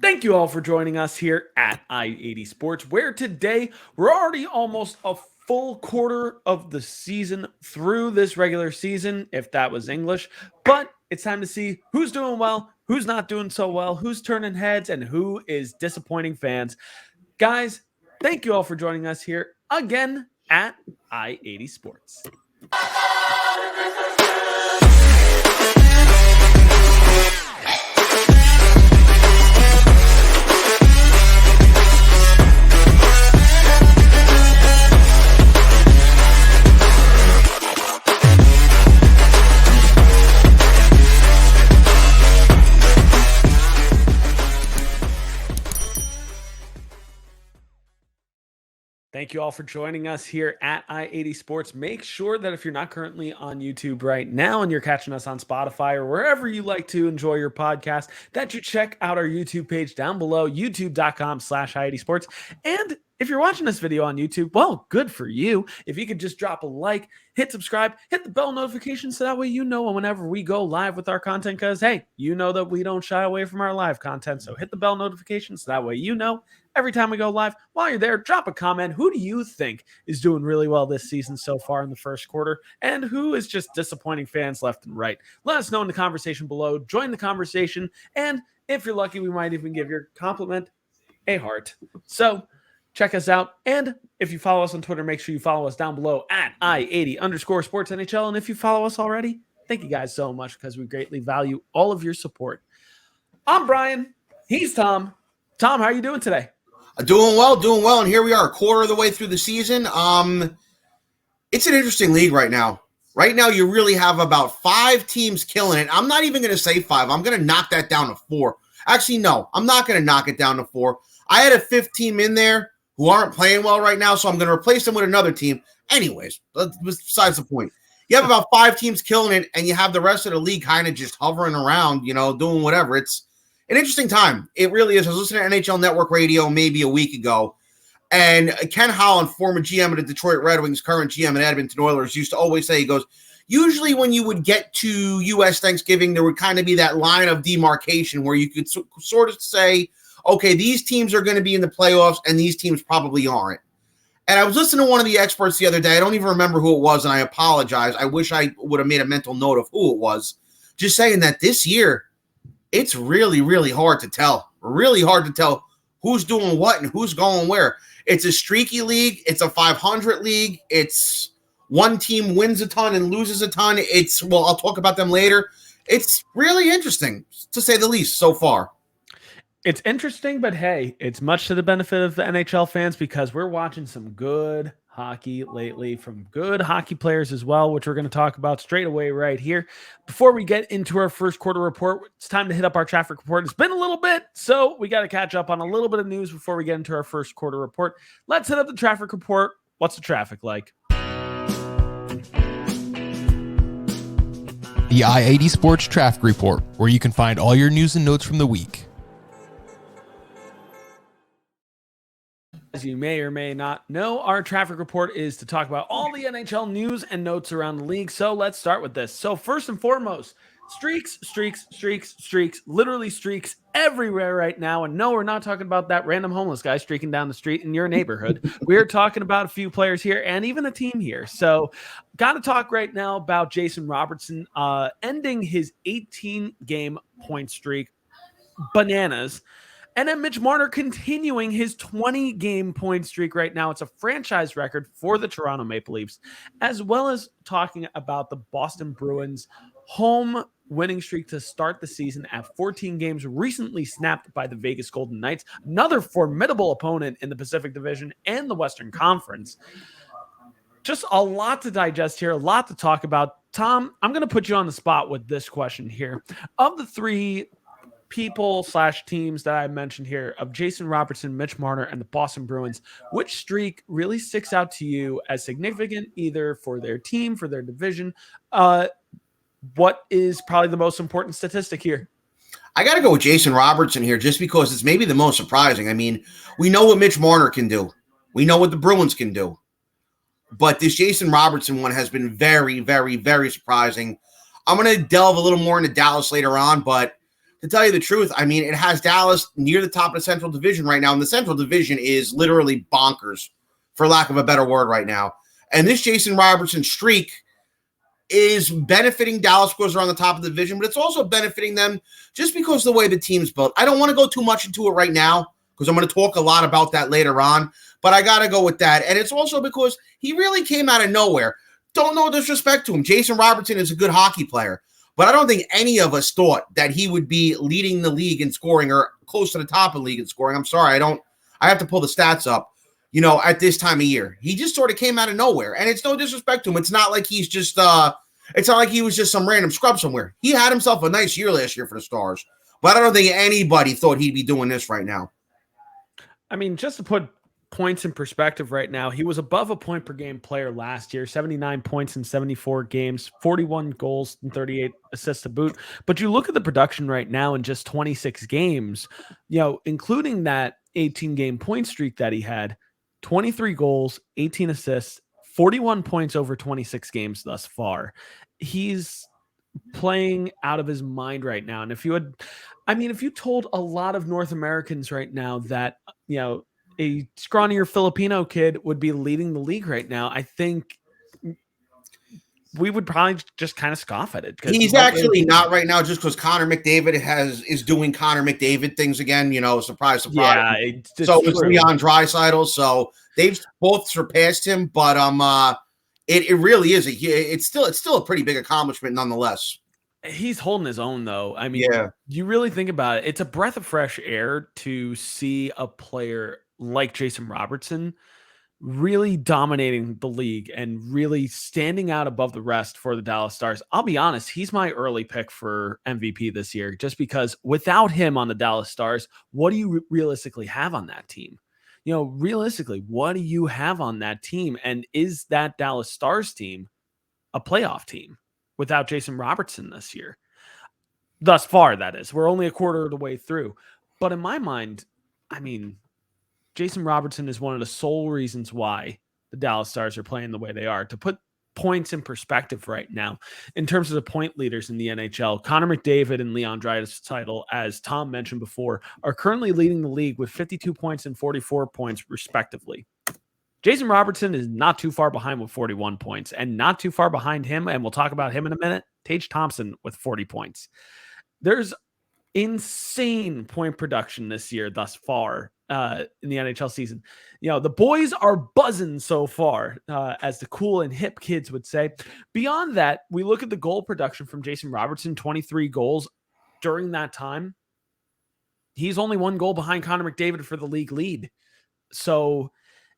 Thank you all for joining us here at I-80 Sports, where today we're already almost a full quarter of the season through this regular season, if that was English. But it's time to see who's doing well, who's not doing so well, who's turning heads, and who is disappointing fans. Guys, thank you all for joining us here again at I-80 Sports. Thank you all for joining us here at I-80 Sports. Make sure that if you're not currently on YouTube right now and you're catching us on Spotify or wherever you like to enjoy your podcast, that you check out our YouTube page down below, youtube.com/I-80 Sports. And if you're watching this video on YouTube, well, good for you. If you could just drop a like, hit subscribe, hit the bell notification so that way you know whenever we go live with our content, because, hey, you know that we don't shy away from our live content. So hit the bell notification so that way you know every time we go live. While you're there, drop a comment. Who do you think is doing really well this season so far in the first quarter? And who is just disappointing fans left and right? Let us know in the conversation below. Join the conversation. And if you're lucky, we might even give your compliment a heart. So check us out. And if you follow us on Twitter, make sure you follow us down below at I-80_Sports NHL. And if you follow us already, thank you guys so much because we greatly value all of your support. I'm Brian. He's Tom. Tom, how are you doing today? Doing well, and here we are, a quarter of the way through the season. It's an interesting league right now. Right now, you really have about 5 teams killing it. I'm not even going to say 5. I'm going to knock that down to 4. Actually, no, I'm not going to knock it down to 4. I had a 5th team in there who aren't playing well right now, so I'm going to replace them with another team. Anyways, besides the point. You have about 5 teams killing it, and you have the rest of the league kind of just hovering around, doing whatever. It's an interesting time. It really is. I was listening to NHL Network Radio maybe a week ago, and Ken Holland, former GM of the Detroit Red Wings, current GM at Edmonton Oilers, used to always say, he goes, usually when you would get to U.S. Thanksgiving, there would kind of be that line of demarcation where you could sort of say, okay, these teams are going to be in the playoffs, and these teams probably aren't. And I was listening to one of the experts the other day. I don't even remember who it was, and I apologize. I wish I would have made a mental note of who it was. Just saying that this year, it's really, really hard to tell. Really hard to tell who's doing what and who's going where. It's a streaky league. It's a 500 league. It's one team wins a ton and loses a ton. I'll talk about them later. It's really interesting, to say the least, so far. It's interesting, but hey, it's much to the benefit of the NHL fans because we're watching some good hockey lately from good hockey players as well, which we're going to talk about straight away right here. Before we get into our first quarter report, it's time to hit up our traffic report. It's been a little bit, so we got to catch up on a little bit of news before we get into our first quarter report. Let's hit up the traffic report. What's the traffic like? The I-80 Sports Traffic Report, where you can find all your news and notes from the week. As you may or may not know, our traffic report is to talk about all the NHL news and notes around the league. So let's start with this. So first and foremost, streaks, literally streaks everywhere right now. And no, we're not talking about that random homeless guy streaking down the street in your neighborhood. We're talking about a few players here and even a team here. So got to talk right now about Jason Robertson ending his 18-game point streak. Bananas. And then Mitch Marner continuing his 20-game point streak right now. It's a franchise record for the Toronto Maple Leafs, as well as talking about the Boston Bruins' home winning streak to start the season at 14 games, recently snapped by the Vegas Golden Knights, another formidable opponent in the Pacific Division and the Western Conference. Just a lot to digest here, a lot to talk about. Tom, I'm going to put you on the spot with this question here. Of the 3 people/teams that I mentioned here of Jason Robertson, Mitch Marner, and the Boston Bruins, which streak really sticks out to you as significant either for their team, for their division? What is probably the most important statistic here? I got to go with Jason Robertson here just because it's maybe the most surprising. I mean, we know what Mitch Marner can do. We know what the Bruins can do. But this Jason Robertson one has been very, very, very surprising. I'm going to delve a little more into Dallas later on, but to tell you the truth, I mean, it has Dallas near the top of the Central Division right now, and the Central Division is literally bonkers, for lack of a better word, right now. And this Jason Robertson streak is benefiting Dallas because they're on the top of the division, but it's also benefiting them just because of the way the team's built. I don't want to go too much into it right now because I'm going to talk a lot about that later on, but I got to go with that. And it's also because he really came out of nowhere. Don't know disrespect to him. Jason Robertson is a good hockey player, but I don't think any of us thought that he would be leading the league in scoring or close to the top of the league in scoring. I'm sorry. I have to pull the stats up, at this time of year. He just sort of came out of nowhere, and it's no disrespect to him. It's not like he's just, it's not like he was just some random scrub somewhere. He had himself a nice year last year for the Stars, but I don't think anybody thought he'd be doing this right now. I mean, just to put points in perspective right now, he was above a point per game player last year, 79 points in 74 games, 41 goals and 38 assists to boot. But you look at the production right now in just 26 games, including that 18-game point streak that he had, 23 goals, 18 assists, 41 points over 26 games thus far. He's playing out of his mind right now. And if you told a lot of North Americans right now that, a scrawnier Filipino kid would be leading the league right now, I think we would probably just kind of scoff at it. He's actually not right now, just because Connor McDavid is doing Connor McDavid things again. Surprise, surprise. Yeah, so it's Leon Draisaitl. So they've both surpassed him, but it really is it's still a pretty big accomplishment nonetheless. He's holding his own, though. I mean, You really think about it. It's a breath of fresh air to see a player like Jason Robertson really dominating the league and really standing out above the rest for the Dallas Stars. I'll be honest, he's my early pick for MVP this year, just because without him on the Dallas Stars, what do you realistically have on that team? Realistically, what do you have on that team? And is that Dallas Stars team a playoff team without Jason Robertson this year? Thus far, that is. We're only a quarter of the way through. But in my mind, I mean, Jason Robertson is one of the sole reasons why the Dallas Stars are playing the way they are. To put points in perspective right now, in terms of the point leaders in the NHL, Connor McDavid and Leon Draisaitl, as Tom mentioned before, are currently leading the league with 52 points and 44 points, respectively. Jason Robertson is not too far behind with 41 points, and not too far behind him, and we'll talk about him in a minute, Tage Thompson with 40 points. There's insane point production this year thus far in the NHL season. The boys are buzzing so far, as the cool and hip kids would say. Beyond that, we look at the goal production from Jason Robertson, 23 goals during that time. He's only one goal behind Connor McDavid for the league lead. So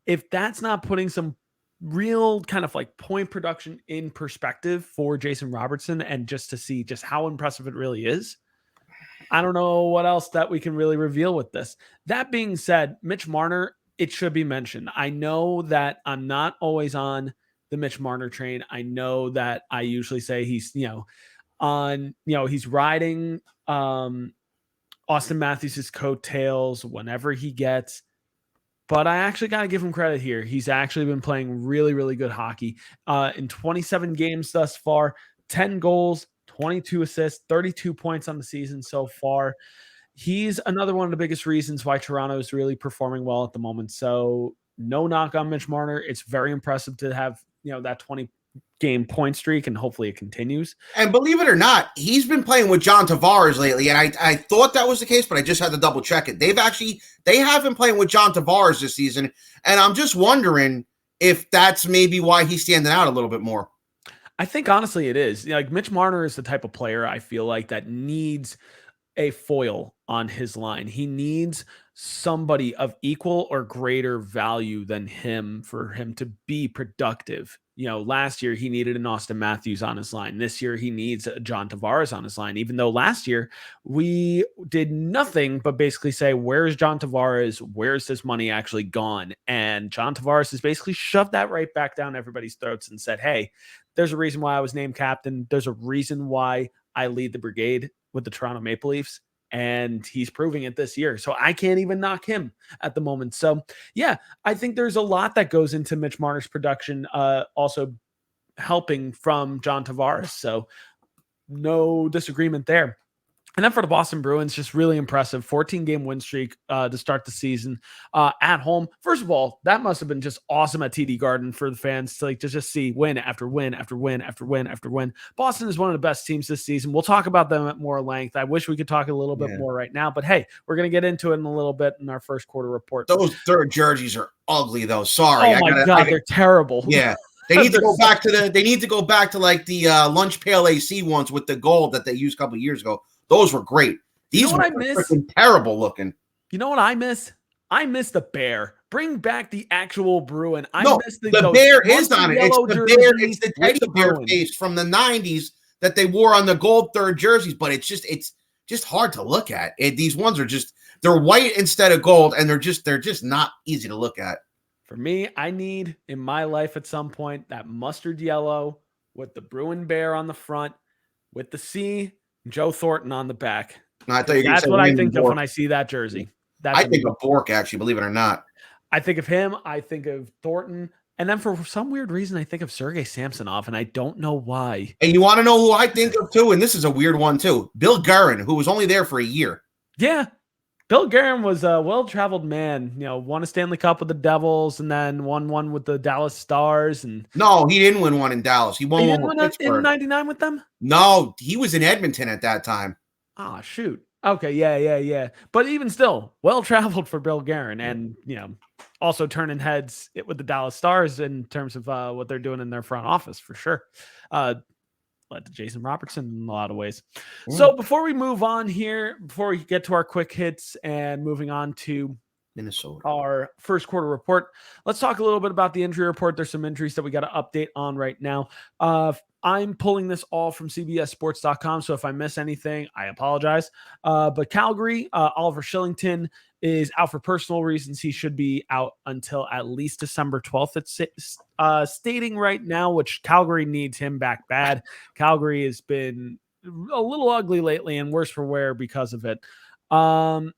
if that's not putting some real kind of like point production in perspective for Jason Robertson, and just to see just how impressive it really is, I don't know what else that we can really reveal with this. That being said, Mitch Marner, it should be mentioned. I know that I'm not always on the Mitch Marner train. I know that I usually say he's, he's riding Austin Matthews' coattails whenever he gets. But I actually got to give him credit here. He's actually been playing really, really good hockey. In 27 games thus far, 10 goals, 22 assists, 32 points on the season so far. He's another one of the biggest reasons why Toronto is really performing well at the moment. So no knock on Mitch Marner. It's very impressive to have, that 20-game point streak, and hopefully it continues. And believe it or not, he's been playing with John Tavares lately, and I thought that was the case, but I just had to double check it. They have been playing with John Tavares this season, and I'm just wondering if that's maybe why he's standing out a little bit more. I think honestly it is. Like, Mitch Marner is the type of player I feel like that needs a foil on his line. He needs somebody of equal or greater value than him for him to be productive. Last year he needed an Austin Matthews on his line. This year he needs a John Tavares on his line, even though last year we did nothing but basically say, where's John Tavares? Where's this money actually gone? And John Tavares has basically shoved that right back down everybody's throats and said, hey, there's a reason why I was named captain. There's a reason why I lead the brigade with the Toronto Maple Leafs, and he's proving it this year. So I can't even knock him at the moment. So yeah, I think there's a lot that goes into Mitch Marner's production, also helping from John Tavares. So no disagreement there. And then for the Boston Bruins, just really impressive 14-game win streak to start the season at home. First of all, that must have been just awesome at TD Garden for the fans to just see win after win after win after win after win. Boston is one of the best teams this season. We'll talk about them at more length. I wish we could talk a little bit more right now, but hey, we're going to get into it in a little bit in our first quarter report. Those third jerseys are ugly, though. Sorry. Oh my God, they're terrible. Yeah. They need to go back to the like the lunch pail AC ones with the gold that they used a couple of years ago. Those were great. These were freaking terrible looking. You know what I miss? I miss the bear. Bring back the actual Bruin. Miss the bear is on it. It's the bear. It's the teddy bear face from the 90s that they wore on the gold third jerseys. But it's just hard to look at. These ones are they're white instead of gold, and they're just not easy to look at. For me, I need in my life at some point that mustard yellow with the Bruin bear on the front, with the C, Joe Thornton on the back. No, I thought you were That's what I think of when I see that jersey. I think of Bork, actually, believe it or not. I think of him. I think of Thornton. And then for some weird reason, I think of Sergei Samsonov, and I don't know why. And you want to know who I think of, too? And this is a weird one, too. Bill Guerin, who was only there for a year. Yeah. Bill Guerin was a well-traveled man. Won a Stanley Cup with the Devils, and then won one with the Dallas Stars. And no, he didn't win one in Dallas. He won one with Pittsburgh. In '99 with them? No, he was in Edmonton at that time. Ah, shoot. Okay, yeah. But even still, well-traveled for Bill Guerin, and also turning heads with the Dallas Stars in terms of what they're doing in their front office for sure. Led to Jason Robertson in a lot of ways. So before we move on here, before we get to our quick hits and moving on to Minnesota, our first quarter report, let's talk a little bit about the injury report. There's some injuries that we got to update on right now. I'm pulling this all from CBSSports.com, so if I miss anything, I apologize. But Calgary, Oliver Shillington is out for personal reasons. He should be out until at least December 12th. It's stating right now, which Calgary needs him back bad. Calgary has been a little ugly lately and worse for wear because of it.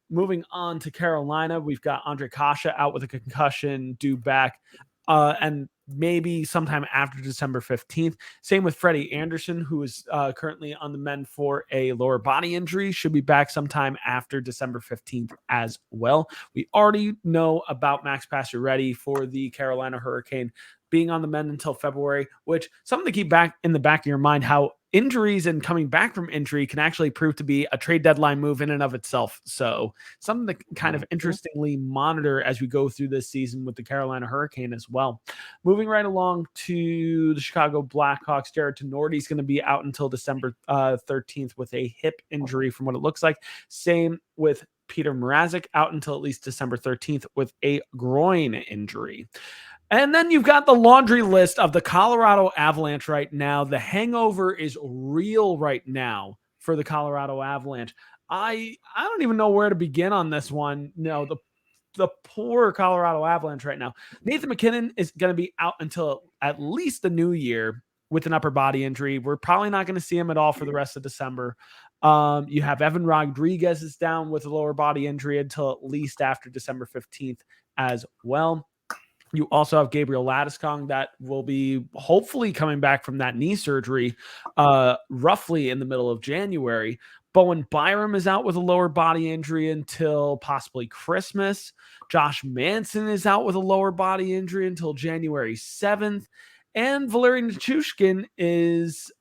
Moving on to Carolina, we've got Andre Kasha out with a concussion, due back, and maybe sometime after December 15th. Same with Freddie Anderson, who is currently on the mend for a lower body injury, should be back sometime after December 15th as well. We already know about Max Pacioretty for the Carolina Hurricane being on the mend until February, which something to keep back in the back of your mind, how injuries and coming back from injury can actually prove to be a trade deadline move in and of itself. So something to kind of interestingly monitor as we go through this season with the Carolina Hurricane as well. Moving right along to the Chicago Blackhawks, Jared Tenorti is going to be out until December 13th with a hip injury from what it looks like. Same with Peter Mrazek, out until at least December 13th with a groin injury. And then you've got the laundry list of the Colorado Avalanche right now. The hangover is real right now for the Colorado Avalanche. I don't even know where to begin on this one. No, the poor Colorado Avalanche right now. Nathan MacKinnon is going to be out until at least the new year with an upper body injury. We're probably not going to see him at all for the rest of December. You have Evan Rodriguez is down with a lower body injury until at least after December 15th as well. You also have Gabriel Landeskog that will be hopefully coming back from that knee surgery roughly in the middle of January. Bowen Byram is out with a lower body injury until possibly Christmas. Josh Manson is out with a lower body injury until January 7th. And Valeri Nichushkin is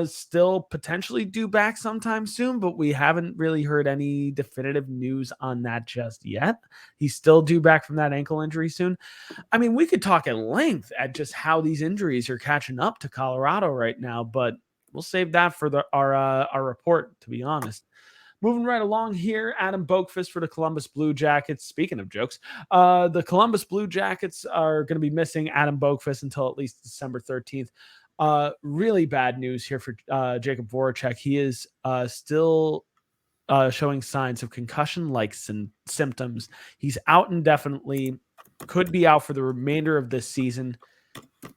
still potentially due back sometime soon, but we haven't really heard any definitive news on that just yet. He's still due back from that ankle injury soon. I mean, we could talk at length at just how these injuries are catching up to Colorado right now, but we'll save that for our report, to be honest. Moving right along here, Adam Boqvist for the Columbus Blue Jackets. Speaking of jokes, the Columbus Blue Jackets are going to be missing Adam Boqvist until at least December 13th. Really bad news here for Jacob Voracek. He is still showing signs of concussion-like symptoms. He's out indefinitely, could be out for the remainder of this season.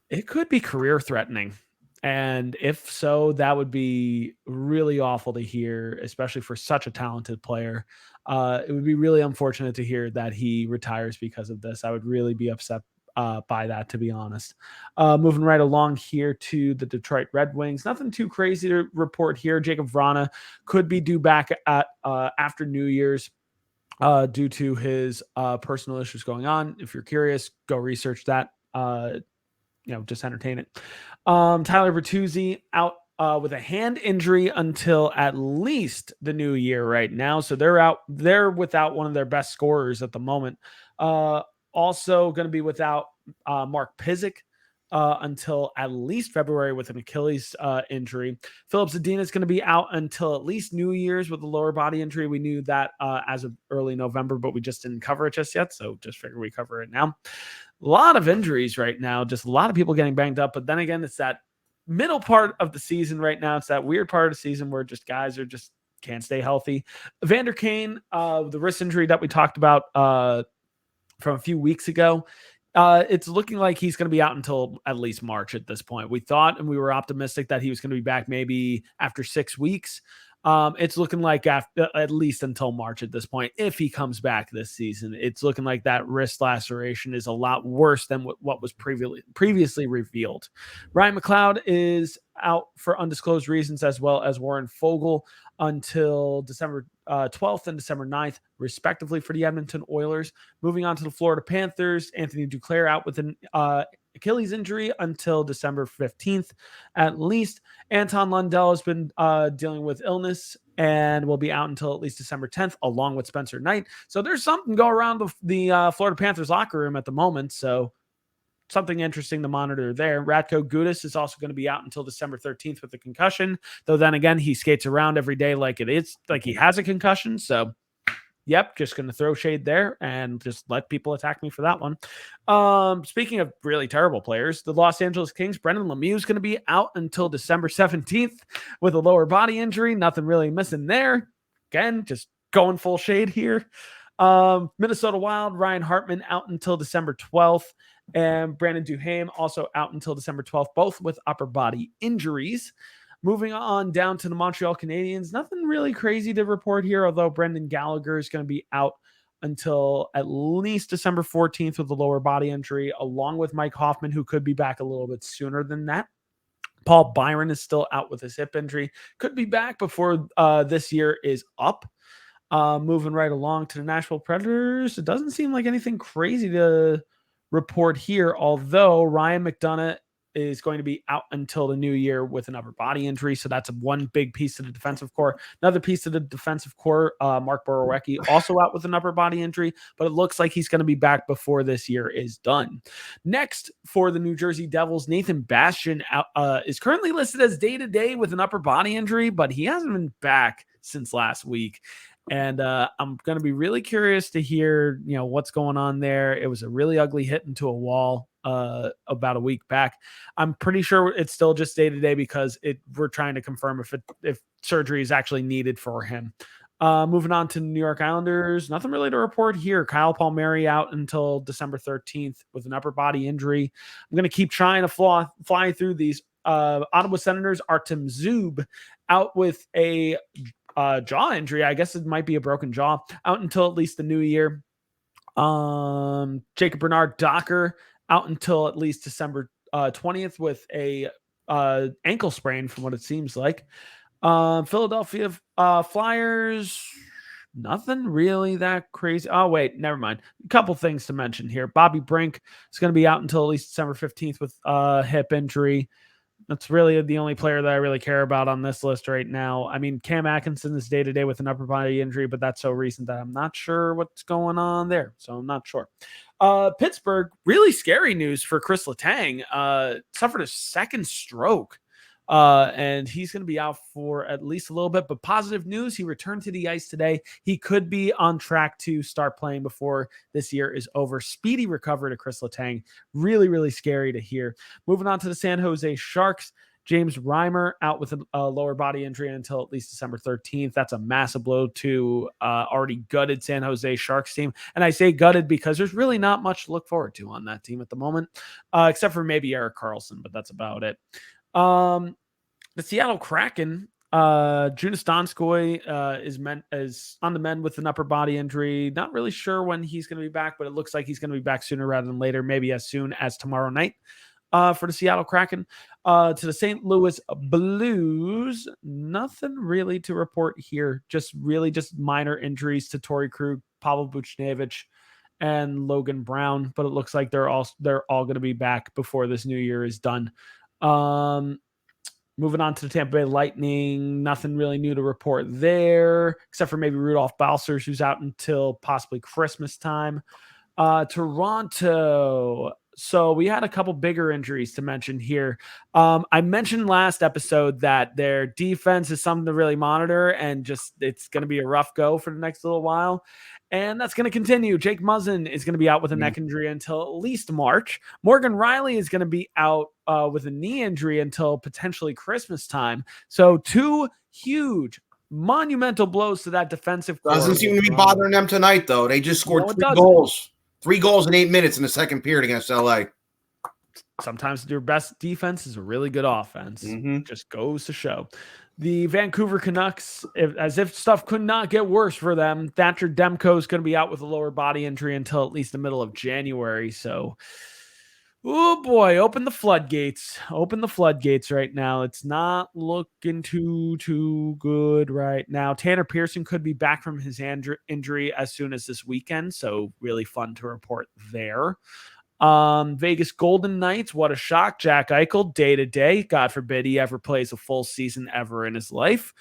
It could be career-threatening. And if so, that would be really awful to hear, especially for such a talented player. It would be really unfortunate to hear that he retires because of this. I would really be upset by that, to be honest. Moving right along here to the Detroit Red Wings. Nothing too crazy to report here. Jacob Vrana could be due back at after New Year's due to his personal issues going on. If you're curious, go research that. Just entertain it. Tyler Bertuzzi out with a hand injury until at least the new year right now. So they're out. They're without one of their best scorers at the moment. Also going to be without Mark Pysyk until at least February with an Achilles injury. Philip Zadina is going to be out until at least New Year's with a lower body injury. We knew that as of early November, but we just didn't cover it just yet. So just figure we cover it now. A lot of injuries right now, just a lot of people getting banged up. But then again, it's that middle part of the season right now. It's that weird part of the season where just guys are just can't stay healthy. Vander Kane, the wrist injury that we talked about from a few weeks ago, it's looking like he's going to be out until at least March at this point. We thought and we were optimistic that he was going to be back maybe after 6 weeks. It's looking like after at least until March at this point. If he comes back this season, it's looking like that wrist laceration is a lot worse than what was previously revealed. Ryan McLeod is out for undisclosed reasons, as well as Warren Fogle until December 12th and December 9th, respectively, for the Edmonton Oilers. Moving on to the Florida Panthers, Anthony Duclair out with an Achilles injury until December 15th, at least. Anton Lundell has been dealing with illness and will be out until at least December 10th, along with Spencer Knight. So there's something going around the Florida Panthers locker room at the moment. So something interesting to monitor there. Ratko Gudas is also going to be out until December 13th with a concussion, though then again, he skates around every day like he has a concussion. So yep, just going to throw shade there and just let people attack me for that one. Speaking of really terrible players, the Los Angeles Kings, Brendan Lemieux is going to be out until December 17th with a lower body injury. Nothing really missing there. Again, just going full shade here. Minnesota Wild, Ryan Hartman out until December 12th. And Brandon Duhaime also out until December 12th, both with upper body injuries. Moving on down to the Montreal Canadiens, nothing really crazy to report here, although Brendan Gallagher is going to be out until at least December 14th with a lower body injury, along with Mike Hoffman, who could be back a little bit sooner than that. Paul Byron is still out with his hip injury, could be back before this year is up. Moving right along to the Nashville Predators, it doesn't seem like anything crazy to report here, although Ryan McDonough is going to be out until the new year with an upper body injury. So that's one big piece of the defensive core. Another piece of the defensive core, Mark Borowiecki, also out with an upper body injury, but it looks like he's going to be back before this year is done. Next, for the New Jersey Devils, Nathan Bastian is currently listed as day-to-day with an upper body injury, but he hasn't been back since last week. And I'm going to be really curious to hear, what's going on there. It was a really ugly hit into a wall about a week back. I'm pretty sure it's still just day-to-day because we're trying to confirm if surgery is actually needed for him. Moving on to the New York Islanders, nothing really to report here. Kyle Palmieri out until December 13th with an upper body injury. I'm going to keep trying to fly through these. Ottawa Senators, Artem Zub out with a jaw injury. I guess it might be a broken jaw, out until at least the new year. Jacob Bernard Docker out until at least December 20th with a ankle sprain, from what it seems like. Philadelphia Flyers, nothing really that crazy. Oh, wait, never mind. A couple things to mention here. Bobby Brink is going to be out until at least December 15th with a hip injury. That's really the only player that I really care about on this list right now. I mean, Cam Atkinson is day-to-day with an upper body injury, but that's so recent that I'm not sure what's going on there. So I'm not sure. Pittsburgh, really scary news for Chris Letang. Suffered a second stroke. And he's going to be out for at least a little bit, but positive news, he returned to the ice today. He could be on track to start playing before this year is over. Speedy recovery to Chris Letang. Really, really scary to hear. Moving on to the San Jose Sharks, James Reimer out with a lower body injury until at least December 13th. That's a massive blow to already gutted San Jose Sharks team. And I say gutted because there's really not much to look forward to on that team at the moment, except for maybe Erik Karlsson, but that's about it. The Seattle Kraken Jonas Donskoy is on the mend with an upper body injury. Not really sure when he's going to be back, but it looks like he's going to be back sooner rather than later, maybe as soon as tomorrow night. For the Seattle Kraken. To the St. Louis Blues, nothing really to report here. Just minor injuries to Torrey Krug, Pavel Buchnevich, and Logan Brown. But it looks like they're all going to be back before this new year is done. Moving on to the Tampa Bay Lightning, nothing really new to report there, except for maybe Rudolph Balcers, who's out until possibly Christmas time. Toronto. So we had a couple bigger injuries to mention here. I mentioned last episode that their defense is something to really monitor, and just it's going to be a rough go for the next little while. And that's going to continue. Jake Muzzin is going to be out with a neck injury until at least March. Morgan Riley is going to be out with a knee injury until potentially Christmas time. So two huge, monumental blows to that defensive core. Doesn't seem to be bothering them tonight, though. They just scored 3 goals. 3 goals in 8 minutes in the second period against LA. Sometimes your best defense is a really good offense. Just goes to show. The Vancouver Canucks, as if stuff could not get worse for them, Thatcher Demko is going to be out with a lower body injury until at least the middle of January. So, oh boy, open the floodgates. Open the floodgates right now. It's not looking too good right now. Tanner Pearson could be back from his injury as soon as this weekend. So really fun to report there. Vegas Golden Knights, what a shock. Jack Eichel, day to day. God forbid he ever plays a full season ever in his life.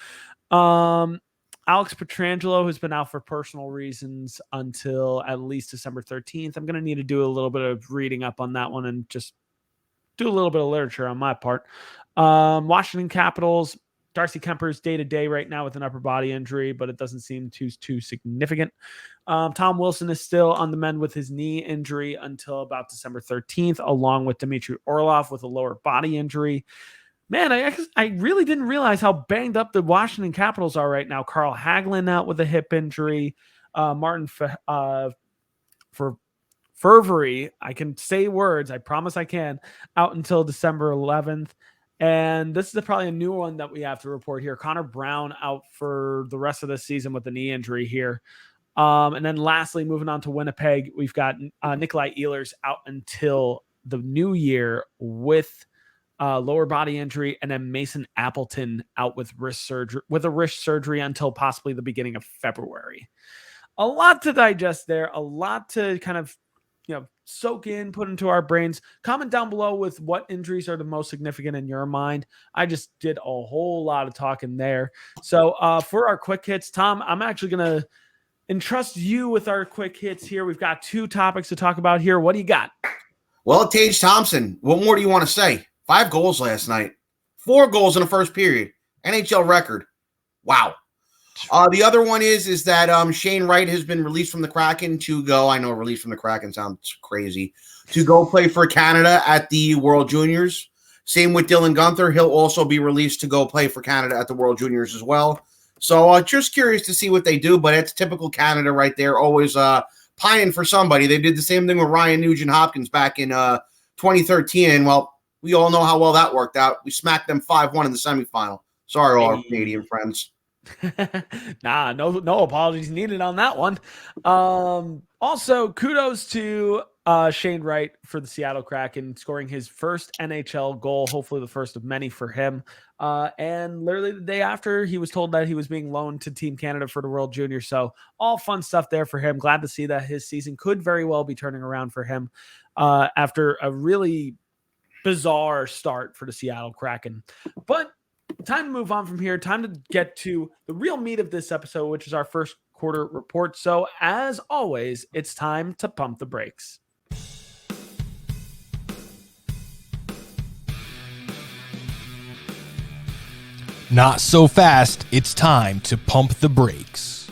Alex Pietrangelo has been out for personal reasons until at least December 13th. I'm going to need to do a little bit of reading up on that one and just do a little bit of literature on my part. Washington Capitals, Darcy Kemper's day-to-day right now with an upper body injury, but it doesn't seem too significant. Tom Wilson is still on the mend with his knee injury until about December 13th, along with Dmitry Orlov with a lower body injury. Man, I really didn't realize how banged up the Washington Capitals are right now. Carl Hagelin out with a hip injury. Martin Fervery, I can say words, I promise I can, out until December 11th. And this is probably a new one that we have to report here. Connor Brown out for the rest of the season with a knee injury here. And then lastly, moving on to Winnipeg, we've got Nikolai Ehlers out until the new year with lower body injury, and then Mason Appleton out with a wrist surgery until possibly the beginning of February. A lot to digest there, a lot to kind of soak in, put into our brains. Comment down below with what injuries are the most significant in your mind. I just did a whole lot of talking there. So for our quick hits, Tom, I'm actually going to entrust you with our quick hits here. We've got 2 topics to talk about here. What do you got? Well, Tage Thompson, what more do you want to say? 5 goals last night. 4 goals in the first period. NHL record. Wow. The other one is that Shane Wright has been released from the Kraken to go. I know released from the Kraken sounds crazy. To go play for Canada at the World Juniors. Same with Dylan Guenther. He'll also be released to go play for Canada at the World Juniors as well. So just curious to see what they do, but it's typical Canada right there. Always pining for somebody. They did the same thing with Ryan Nugent-Hopkins back in 2013. And, well, we all know how well that worked out. We smacked them 5-1 in the semifinal. Sorry, all our Canadian friends. Nah, no apologies needed on that one. Also, kudos to Shane Wright for the Seattle Kraken scoring his first NHL goal, hopefully the first of many for him. And literally the day after, he was told that he was being loaned to Team Canada for the World Junior. So all fun stuff there for him. Glad to see that his season could very well be turning around for him after a really bizarre start for the Seattle Kraken. But time to move on from here. Time to get to the real meat of this episode, which is our first quarter report. So as always, it's time to pump the brakes. Not so fast. It's time to pump the brakes.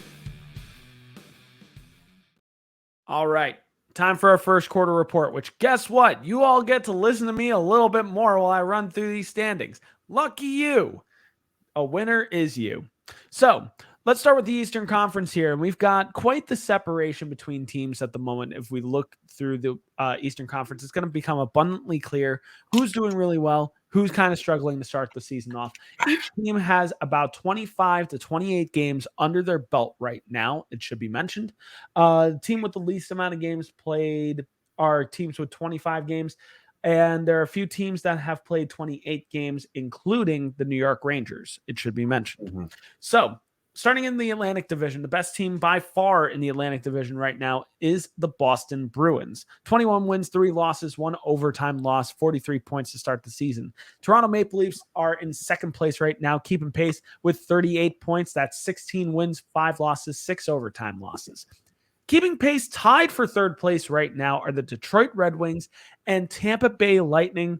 All right. Time for our first quarter report, which guess what? You all get to listen to me a little bit more while I run through these standings. Lucky you. A winner is you. So let's start with the Eastern Conference here. And we've got quite the separation between teams at the moment. If we look through the Eastern Conference, it's going to become abundantly clear who's doing really well, who's kind of struggling to start the season off. Each team has about 25 to 28 games under their belt right now, it should be mentioned. The team with the least amount of games played are teams with 25 games. And there are a few teams that have played 28 games, including the New York Rangers, it should be mentioned. Mm-hmm. So, starting in the Atlantic Division, the best team by far in the Atlantic Division right now is the Boston Bruins. 21 wins, 3 losses, 1 overtime loss, 43 points to start the season. Toronto Maple Leafs are in second place right now, keeping pace with 38 points. That's 16 wins, 5 losses, 6 overtime losses. Keeping pace tied for third place right now are the Detroit Red Wings and Tampa Bay Lightning.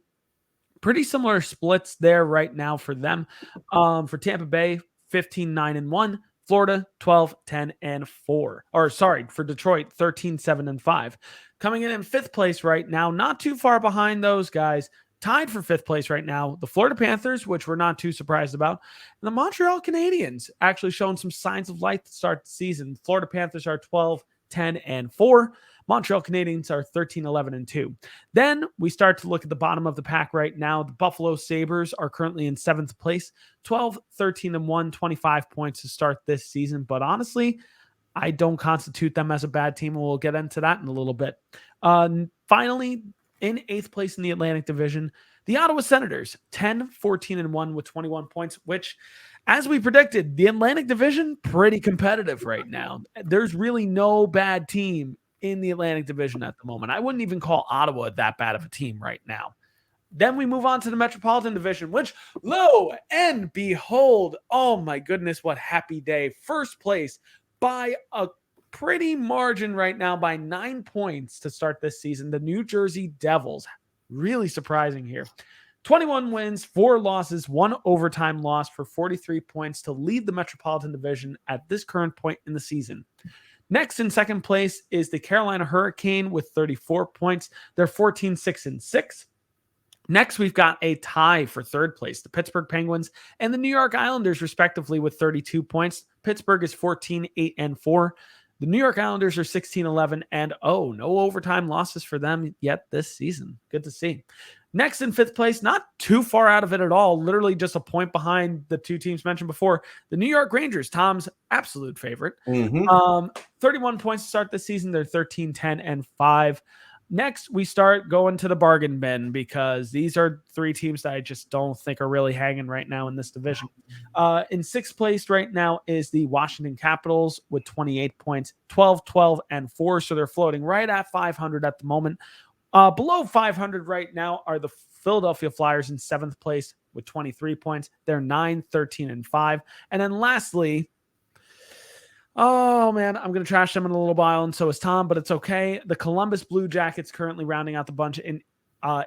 Pretty similar splits there right now for them. For Tampa Bay, 15-9-1. Florida, 12-10-4. Or sorry, for Detroit, 13-7-5. Coming in fifth place right now, not too far behind those guys. Tied for fifth place right now, the Florida Panthers, which we're not too surprised about, and the Montreal Canadiens actually showing some signs of life to start the season. Florida Panthers are 12-10-4. Montreal Canadiens are 13-11-2. Then we start to look at the bottom of the pack right now. The Buffalo Sabres are currently in seventh place, 12-13-1, 25 points to start this season. But honestly, I don't constitute them as a bad team, and we'll get into that in a little bit. Finally, in eighth place in the Atlantic Division, the Ottawa Senators, 10-14-1 with 21 points, which, as we predicted, the Atlantic Division, pretty competitive right now. There's really no bad team in the Atlantic Division at the moment. I wouldn't even call Ottawa that bad of a team right now. Then we move on to the Metropolitan Division, which, lo and behold, oh my goodness, what happy day. First place by a pretty margin right now, by 9 points to start this season, the New Jersey Devils. Really surprising here. 21 wins, 4 losses, 1 overtime loss for 43 points to lead the Metropolitan Division at this current point in the season. Next in second place is the Carolina Hurricane with 34 points. They're 14-6-6. Next, we've got a tie for third place, the Pittsburgh Penguins and the New York Islanders, respectively, with 32 points. Pittsburgh is 14-8-4. The New York Islanders are 16-11-0. No overtime losses for them yet this season. Good to see. Next in fifth place, not too far out of it at all, literally just a point behind the two teams mentioned before, the New York Rangers, Tom's absolute favorite. 31 points to start this season. They're 13-10-5. Next, we start going to the bargain bin because these are 3 teams that I just don't think are really hanging right now in this division. In sixth place right now is the Washington Capitals with 28 points, 12-12-4. So they're floating right at 500 at the moment. Below 500 right now are the Philadelphia Flyers in seventh place with 23 points. They're 9-13-5. And then lastly, oh man, I'm going to trash them in a little while, and so is Tom, but it's okay. The Columbus Blue Jackets currently rounding out the bunch in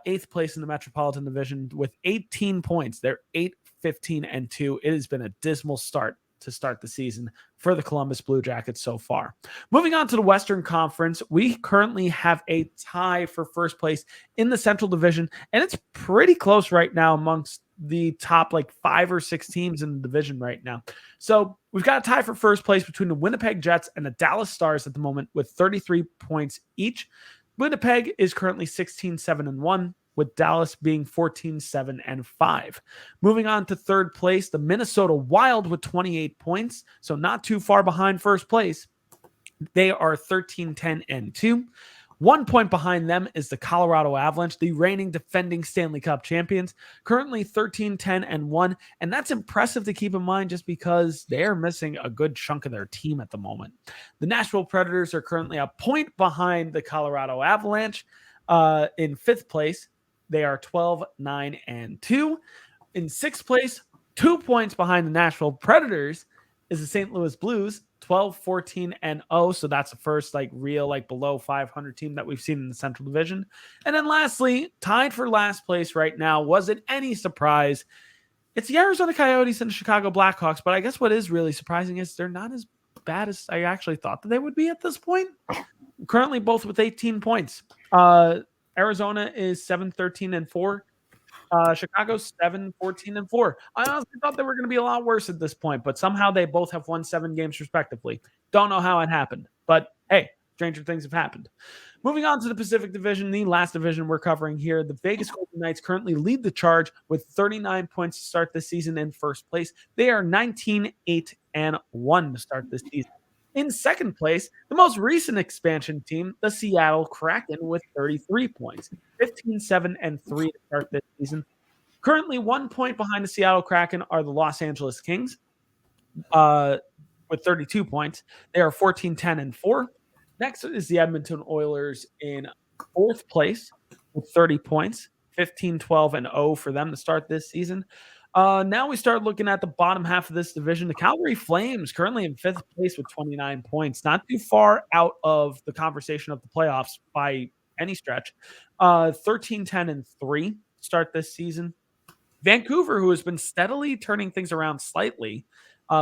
eighth place in the Metropolitan Division with 18 points. They're 8-15-2. It has been a dismal start to start the season for the Columbus Blue Jackets so far. Moving on to the Western Conference, we currently have a tie for first place in the Central Division, and it's pretty close right now amongst the top 5 or 6 teams in the division right now. So we've got a tie for first place between the Winnipeg Jets and the Dallas Stars at the moment with 33 points each. Winnipeg is currently 16-7-1, with Dallas being 14-7-5. Moving on to third place, the Minnesota Wild with 28 points, so not too far behind first place. They are 13-10-2. 1 point behind them is the Colorado Avalanche, the reigning defending Stanley Cup champions, currently 13-10-1. And that's impressive to keep in mind just because they're missing a good chunk of their team at the moment. The Nashville Predators are currently a point behind the Colorado Avalanche. In fifth place, they are 12-9-2. In sixth place, 2 points behind the Nashville Predators, is the St. Louis Blues, 12-14-0. So that's the first real below 500 team that we've seen in the Central Division. And then lastly, tied for last place right now, wasn't any surprise. It's the Arizona Coyotes and the Chicago Blackhawks. But I guess what is really surprising is they're not as bad as I actually thought that they would be at this point. Currently both with 18 points. Arizona is 7-13-4. Chicago's 7-14-4. I honestly thought they were going to be a lot worse at this point, but somehow they both have won 7 games respectively. Don't know how it happened, but hey, stranger things have happened. Moving on to the Pacific Division, the last division we're covering here, the Vegas Golden Knights currently lead the charge with 39 points to start this season in first place. They are 19-8-1 to start this season. In second place, the most recent expansion team, the Seattle Kraken, with 33 points, 15-7-3 to start this season. Currently 1 point behind the Seattle Kraken are the Los Angeles Kings with 32 points. They are 14-10-4. Next is the Edmonton Oilers in fourth place with 30 points, 15-12-0 for them to start this season. Now we start looking at the bottom half of this division. The Calgary Flames currently in fifth place with 29 points, not too far out of the conversation of the playoffs by any stretch. 13-10-3 start this season. Vancouver, who has been steadily turning things around slightly,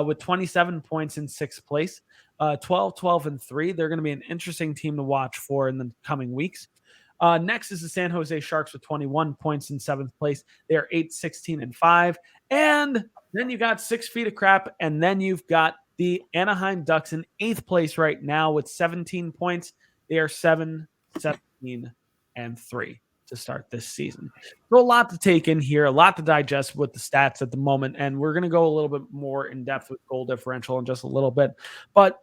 with 27 points in sixth place, 12-12-3. They're going to be an interesting team to watch for in the coming weeks. Next is the San Jose Sharks with 21 points in seventh place. They are 8-16-5. And then you got 6 feet of crap. And then you've got the Anaheim Ducks in eighth place right now with 17 points. They are 7-17-3 to start this season. So a lot to take in here, a lot to digest with the stats at the moment, and we're going to go a little bit more in depth with goal differential in just a little bit. But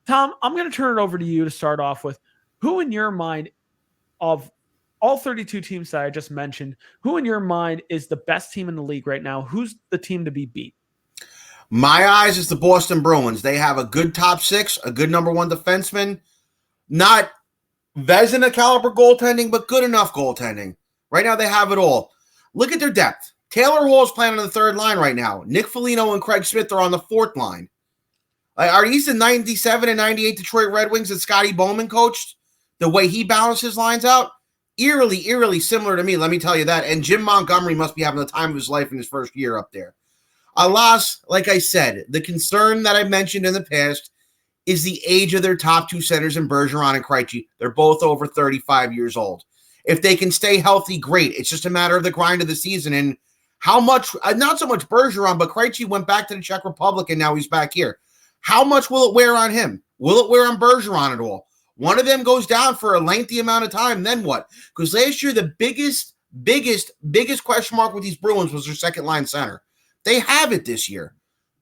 Tom, I'm going to turn it over to you to start off with. Who in your mind, of all 32 teams that I just mentioned, who in your mind is the best team in the league right now? Who's the team to be beat? My eyes is the Boston Bruins. They have a good top six, a good number one defenseman, not Vezina caliber goaltending, but good enough goaltending. Right now, they have it all. Look at their depth. Taylor Hall's playing on the third line right now. Nick Foligno and Craig Smith are on the fourth line. Are these the 97 and 98 Detroit Red Wings that Scotty Bowman coached? The way he balanced his lines out? Eerily similar to me, let me tell you that. And Jim Montgomery must be having the time of his life in his first year up there. Alas, like I said, the concern that I mentioned in the past is the age of their top two centers in Bergeron and Krejci. They're both over 35 years old. If they can stay healthy, great. It's just a matter of the grind of the season and how much, not so much Bergeron, but Krejci went back to the Czech Republic and now he's back here. How much will it wear on him? Will it wear on Bergeron at all? One of them goes down for a lengthy amount of time, then what? Because last year, the biggest question mark with these Bruins was their second line center. They have it this year.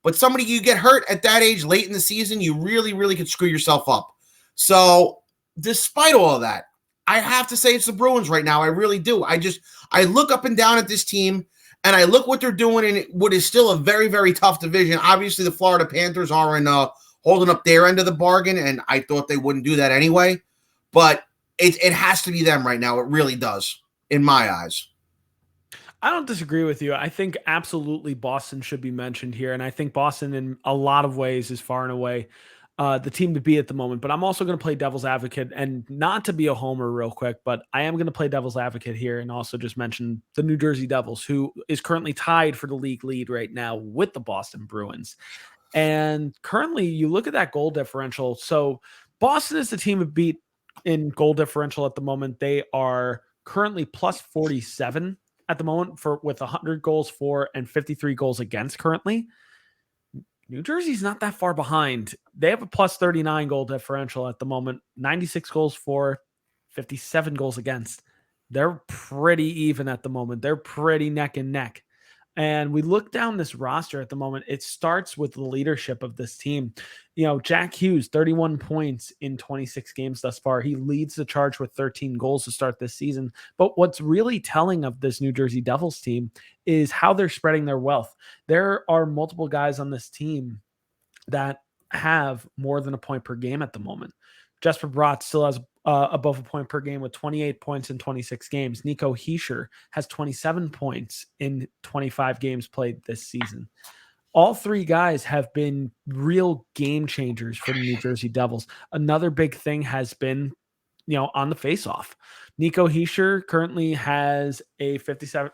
But somebody you get hurt at that age late in the season, you really could screw yourself up. So despite all of that, I have to say it's the Bruins right now. I really do. I look up and down at this team and I look what they're doing in what is still a very tough division. Obviously, the Florida Panthers are in holding up their end of the bargain, and I thought they wouldn't do that anyway. But it has to be them right now. It really does, in my eyes. I don't disagree with you. I think absolutely Boston should be mentioned here. And I think Boston in a lot of ways is far and away the team to beat at the moment. But I'm also going to play devil's advocate, and not to be a homer real quick, but I am going to play devil's advocate here and also just mention the New Jersey Devils, who is currently tied for the league lead right now with the Boston Bruins. And currently you look at that goal differential. So Boston is the team to beat in goal differential at the moment. They are currently plus 47 at the moment with 100 goals for and 53 goals against currently. New Jersey's not that far behind. They have a plus 39 goal differential at the moment, 96 goals for, 57 goals against. They're pretty even at the moment. They're pretty neck and neck. And we look down this roster at the moment. It starts with the leadership of this team. You know, Jack Hughes, 31 points in 26 games thus far. He leads the charge with 13 goals to start this season. But what's really telling of this New Jersey Devils team is how they're spreading their wealth. There are multiple guys on this team that have more than a point per game at the moment. Jesper Bratt still has above a point per game with 28 points in 26 games. Nico Hischier has 27 points in 25 games played this season. All three guys have been real game changers for the New Jersey Devils. Another big thing has been, on the faceoff. Nico Hischier currently has a 56.5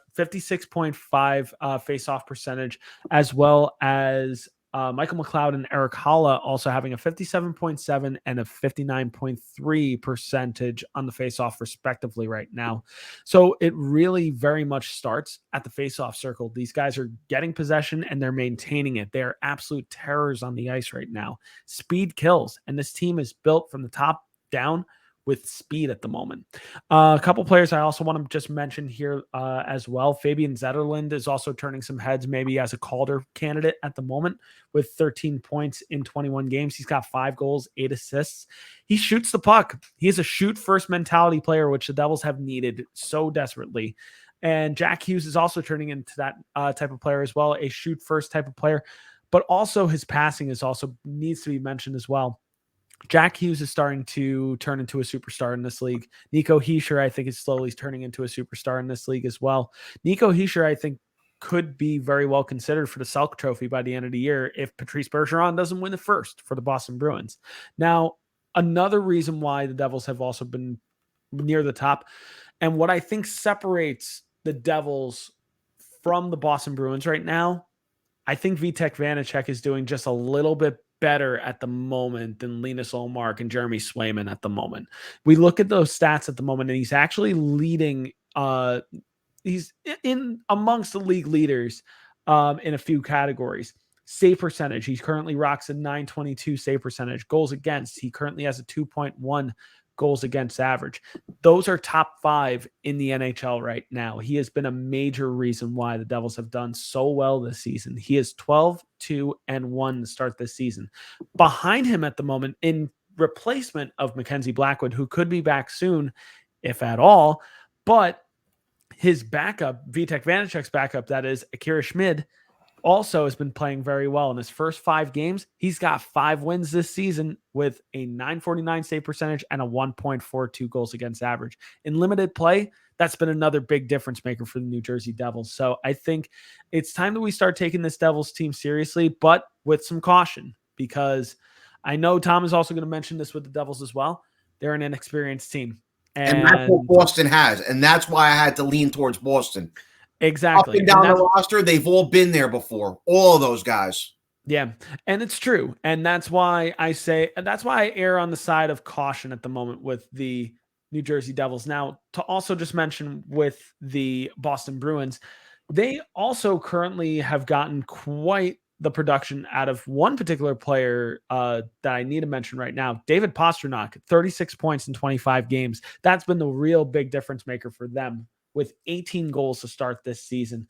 faceoff percentage, as well as Michael McLeod and Eric Holla also having a 57.7 and a 59.3 percentage on the faceoff respectively right now. So it really very much starts at the faceoff circle. These guys are getting possession and they're maintaining it. They're absolute terrors on the ice right now. Speed kills, and this team is built from the top down with speed at the moment. A couple players I also want to just mention here as well. Fabian Zetterlund is also turning some heads, maybe as a Calder candidate at the moment, with 13 points in 21 games. He's got 5 goals, 8 assists. He shoots the puck. He is a shoot first mentality player, which the Devils have needed so desperately. And Jack Hughes is also turning into that type of player as well, a shoot first type of player, but also his passing is also needs to be mentioned as well. Jack Hughes is starting to turn into a superstar in this league. Nico Hischier, I think, is slowly turning into a superstar in this league as well. Nico Hischier, I think, could be very well considered for the Selke Trophy by the end of the year if Patrice Bergeron doesn't win the first for the Boston Bruins. Now, another reason why the Devils have also been near the top, and what I think separates the Devils from the Boston Bruins right now, I think Vitek Vanacek is doing just a little bit better at the moment than Linus Ullmark and Jeremy Swayman at the moment. We look at those stats at the moment, and he's actually leading. He's in amongst the league leaders in a few categories. Save percentage, he currently rocks a .922 save percentage. Goals against, he currently has a 2.1 goals against average. Those are top 5 in the NHL right now. He has been a major reason why the Devils have done so well this season. He is 12-2-1 to start this season. Behind him at the moment, in replacement of Mackenzie Blackwood, who could be back soon, if at all, but his backup, Vitek Vanacek's backup, that is Akira Schmid, also has been playing very well. In his first 5 games, he's got 5 wins this season with a .949 save percentage and a 1.42 goals against average. In limited play, that's been another big difference maker for the New Jersey Devils. So I think it's time that we start taking this Devils team seriously, but with some caution, because I know Tom is also going to mention this with the Devils as well. They're an inexperienced team. And that's what Boston has. And that's why I had to lean towards Boston. Exactly. Up and down the roster, they've all been there before. All of those guys. Yeah, and it's true. And that's why I err on the side of caution at the moment with the New Jersey Devils. Now, to also just mention with the Boston Bruins, they also currently have gotten quite the production out of one particular player that I need to mention right now. David Pastrnak, 36 points in 25 games. That's been the real big difference maker for them, with 18 goals to start this season.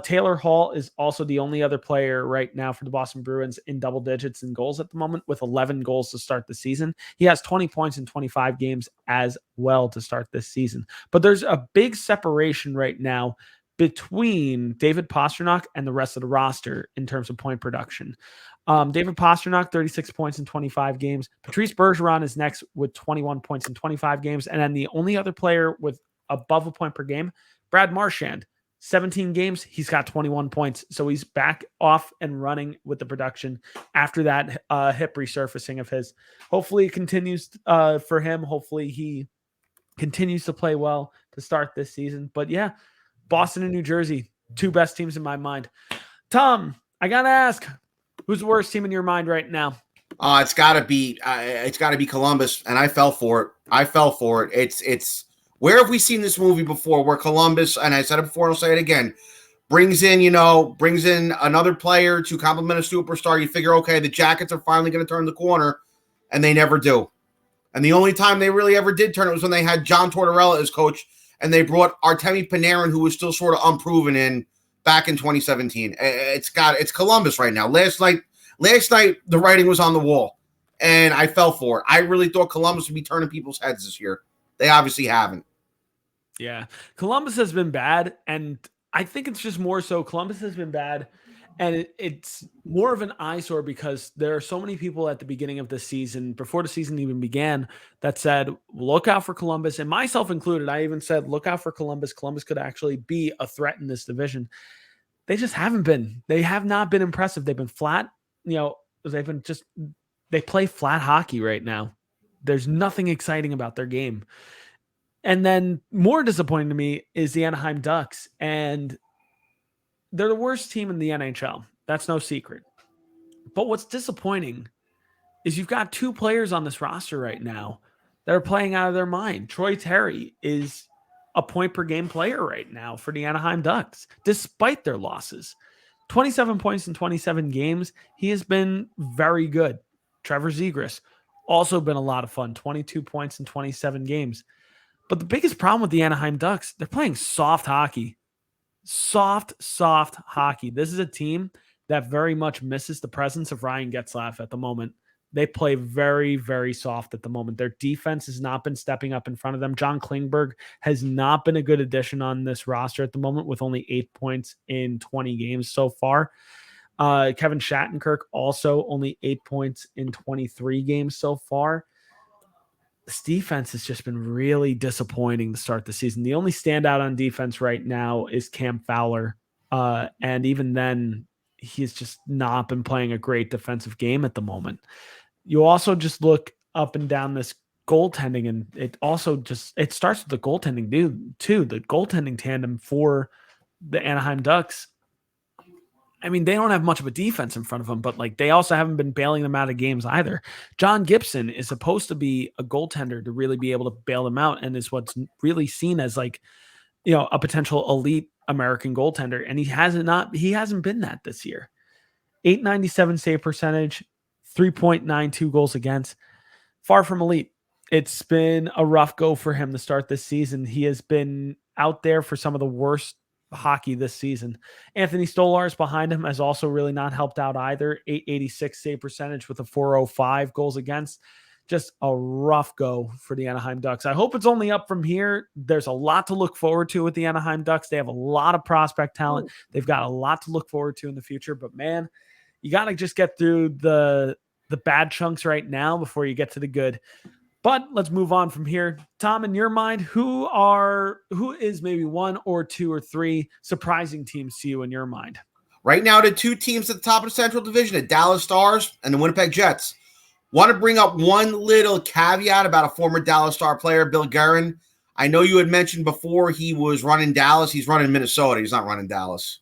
Taylor Hall is also the only other player right now for the Boston Bruins in double digits in goals at the moment, with 11 goals to start the season. He has 20 points in 25 games as well to start this season. But there's a big separation right now between David Pastrnak and the rest of the roster in terms of point production. David Pastrnak, 36 points in 25 games. Patrice Bergeron is next with 21 points in 25 games. And then the only other player with above a point per game, Brad Marchand, 17 games. He's got 21 points. So he's back off and running with the production after that hip resurfacing of his. Hopefully it continues for him. Hopefully he continues to play well to start this season. But yeah, Boston and New Jersey, 2 best teams in my mind. Tom, I got to ask, who's the worst team in your mind right now? It's got to be Columbus, and I fell for it. It's where have we seen this movie before where Columbus, and I said it before and I'll say it again, brings in another player to complement a superstar. You figure, okay, the Jackets are finally going to turn the corner, and they never do. And the only time they really ever did turn it was when they had John Tortorella as coach, and they brought Artemi Panarin, who was still sort of unproven, in back in 2017. It's Columbus right now. Last night the writing was on the wall, and I fell for it. I really thought Columbus would be turning people's heads this year. They obviously haven't. Yeah, Columbus has been bad, and I think it's just more so Columbus has been bad, and it's more of an eyesore because there are so many people at the beginning of the season, before the season even began, that said, look out for Columbus, and myself included. I even said, look out for Columbus. Columbus could actually be a threat in this division. They just haven't been. They have not been impressive. They've been flat. They play flat hockey right now. There's nothing exciting about their game. And then more disappointing to me is the Anaheim Ducks, and they're the worst team in the NHL. That's no secret. But what's disappointing is you've got 2 players on this roster right now that are playing out of their mind. Troy Terry is a point per game player right now for the Anaheim Ducks, despite their losses. 27 points in 27 games. He has been very good. Trevor Zegras, also been a lot of fun. 22 points in 27 games. But the biggest problem with the Anaheim Ducks, they're playing soft hockey. Soft hockey. This is a team that very much misses the presence of Ryan Getzlaf at the moment. They play very, very soft at the moment. Their defense has not been stepping up in front of them. John Klingberg has not been a good addition on this roster at the moment with only 8 points in 20 games so far. Kevin Shattenkirk also only 8 points in 23 games so far. This defense has just been really disappointing to start the season. The only standout on defense right now is Cam Fowler. And even then, he's just not been playing a great defensive game at the moment. You also just look up and down this goaltending, and it starts with the goaltending too. The goaltending tandem for the Anaheim Ducks. I mean, they don't have much of a defense in front of them, but like they also haven't been bailing them out of games either. John Gibson is supposed to be a goaltender to really be able to bail them out, and is what's really seen as like, a potential elite American goaltender, and he hasn't been that this year. 897 save percentage, 3.92 goals against. Far from elite. It's been a rough go for him to start this season. He has been out there for some of the worst hockey this season. Anthony Stolarz behind him has also really not helped out either. 886 save percentage with a 405 goals against. Just a rough go for the Anaheim Ducks. I hope it's only up from here. There's a lot to look forward to with the Anaheim Ducks. They have a lot of prospect talent. They've got a lot to look forward to in the future, but man, you got to just get through the bad chunks right now before you get to the good. But let's move on from here. Tom, in your mind, who is maybe one or two or three surprising teams to you in your mind? Right now, the two teams at the top of the Central Division, the Dallas Stars and the Winnipeg Jets. Want to bring up one little caveat about a former Dallas Star player, Bill Guerin. I know you had mentioned before he was running Dallas. He's running Minnesota. He's not running Dallas.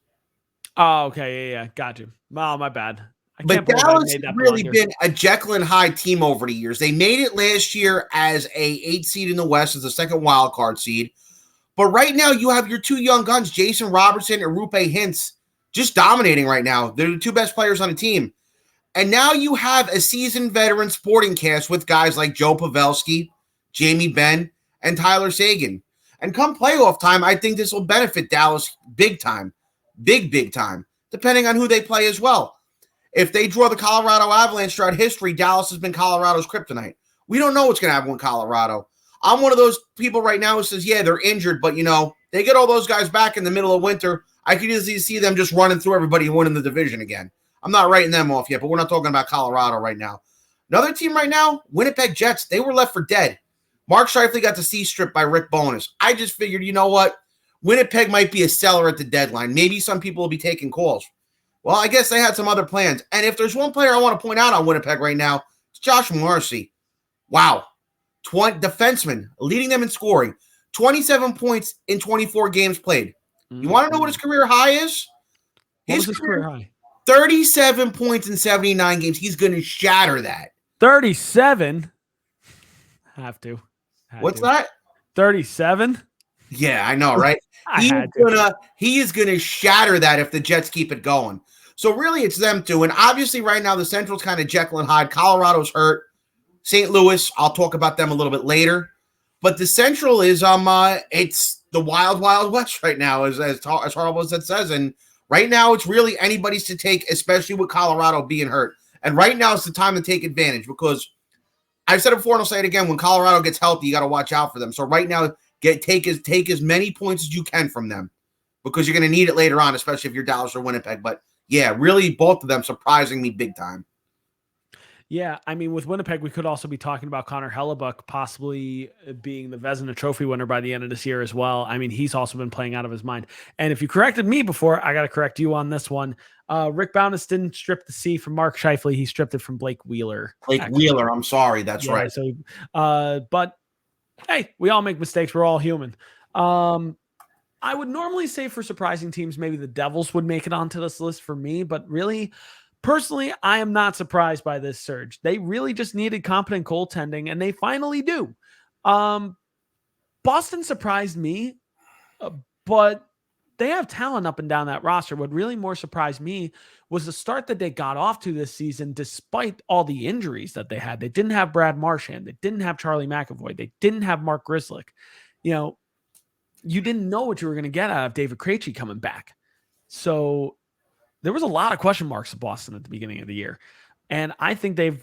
Oh, okay. Yeah. Got you. Oh, my bad. But Dallas has really been a Jekyll and Hyde team over the years. They made it last year as a 8 seed in the West, as a second wild card seed. But right now, you have your two young guns, Jason Robertson and Rupe Hintz, just dominating right now. They're the two best players on the team. And now you have a seasoned veteran sporting cast with guys like Joe Pavelski, Jamie Benn, and Tyler Seguin. And come playoff time, I think this will benefit Dallas big time. Big time, depending on who they play as well. If they draw the Colorado Avalanche throughout history, Dallas has been Colorado's kryptonite. We don't know what's going to happen with Colorado. I'm one of those people right now who says, yeah, they're injured, but, they get all those guys back in the middle of winter. I could easily see them just running through everybody and winning the division again. I'm not writing them off yet, but we're not talking about Colorado right now. Another team right now, Winnipeg Jets, they were left for dead. Mark Scheifele got the C-strip by Rick Bowness. I just figured, you know what? Winnipeg might be a seller at the deadline. Maybe some people will be taking calls. Well, I guess they had some other plans. And if there's one player I want to point out on Winnipeg right now, it's Josh Morrissey. Wow. Defenseman, leading them in scoring. 27 points in 24 games played. You want to know what his career high is? His career high? 37 points in 79 games. He's going to shatter that. 37? Have to. What's that? 37? Yeah, I know, right? He is gonna shatter that if the Jets keep it going. So really, it's them two. And obviously, right now the Central's kind of Jekyll and Hyde. Colorado's hurt. St. Louis, I'll talk about them a little bit later. But the Central is it's the wild west right now, as horrible as it says. And right now, it's really anybody's to take, especially with Colorado being hurt. And right now is the time to take advantage, because I've said it before and I'll say it again. When Colorado gets healthy, you got to watch out for them. So right now, take as many points as you can from them, because you're going to need it later on, especially if you're Dallas or Winnipeg. But yeah, really, both of them surprising me big time. Yeah, I mean, with Winnipeg, we could also be talking about Connor Hellebuck possibly being the Vezina Trophy winner by the end of this year as well. I mean, he's also been playing out of his mind. And if you corrected me before, I got to correct you on this one. Rick Bowness didn't strip the C from Mark Scheifele. He stripped it from Blake Wheeler. Wheeler, I'm sorry. That's right. So, but hey, we all make mistakes. We're all human. I would normally say for surprising teams, maybe the Devils would make it onto this list for me, but really, personally, I am not surprised by this surge. They really just needed competent goaltending, and they finally do. Boston surprised me, but they have talent up and down that roster. What really more surprised me was the start that they got off to this season, despite all the injuries that they had. They didn't have Brad Marchand. They didn't have Charlie McAvoy. They didn't have Mark Grislick. You didn't know what you were going to get out of David Krejci coming back. So there was a lot of question marks at Boston at the beginning of the year. And I think they've,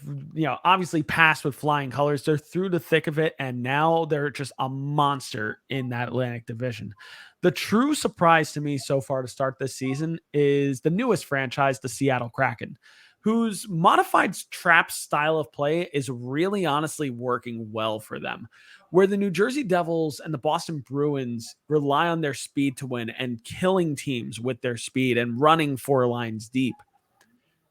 obviously passed with flying colors. They're through the thick of it, and now they're just a monster in that Atlantic Division. The true surprise to me so far to start this season is the newest franchise, the Seattle Kraken, whose modified trap style of play is really honestly working well for them. Where the New Jersey Devils and the Boston Bruins rely on their speed to win and killing teams with their speed and running 4 lines deep,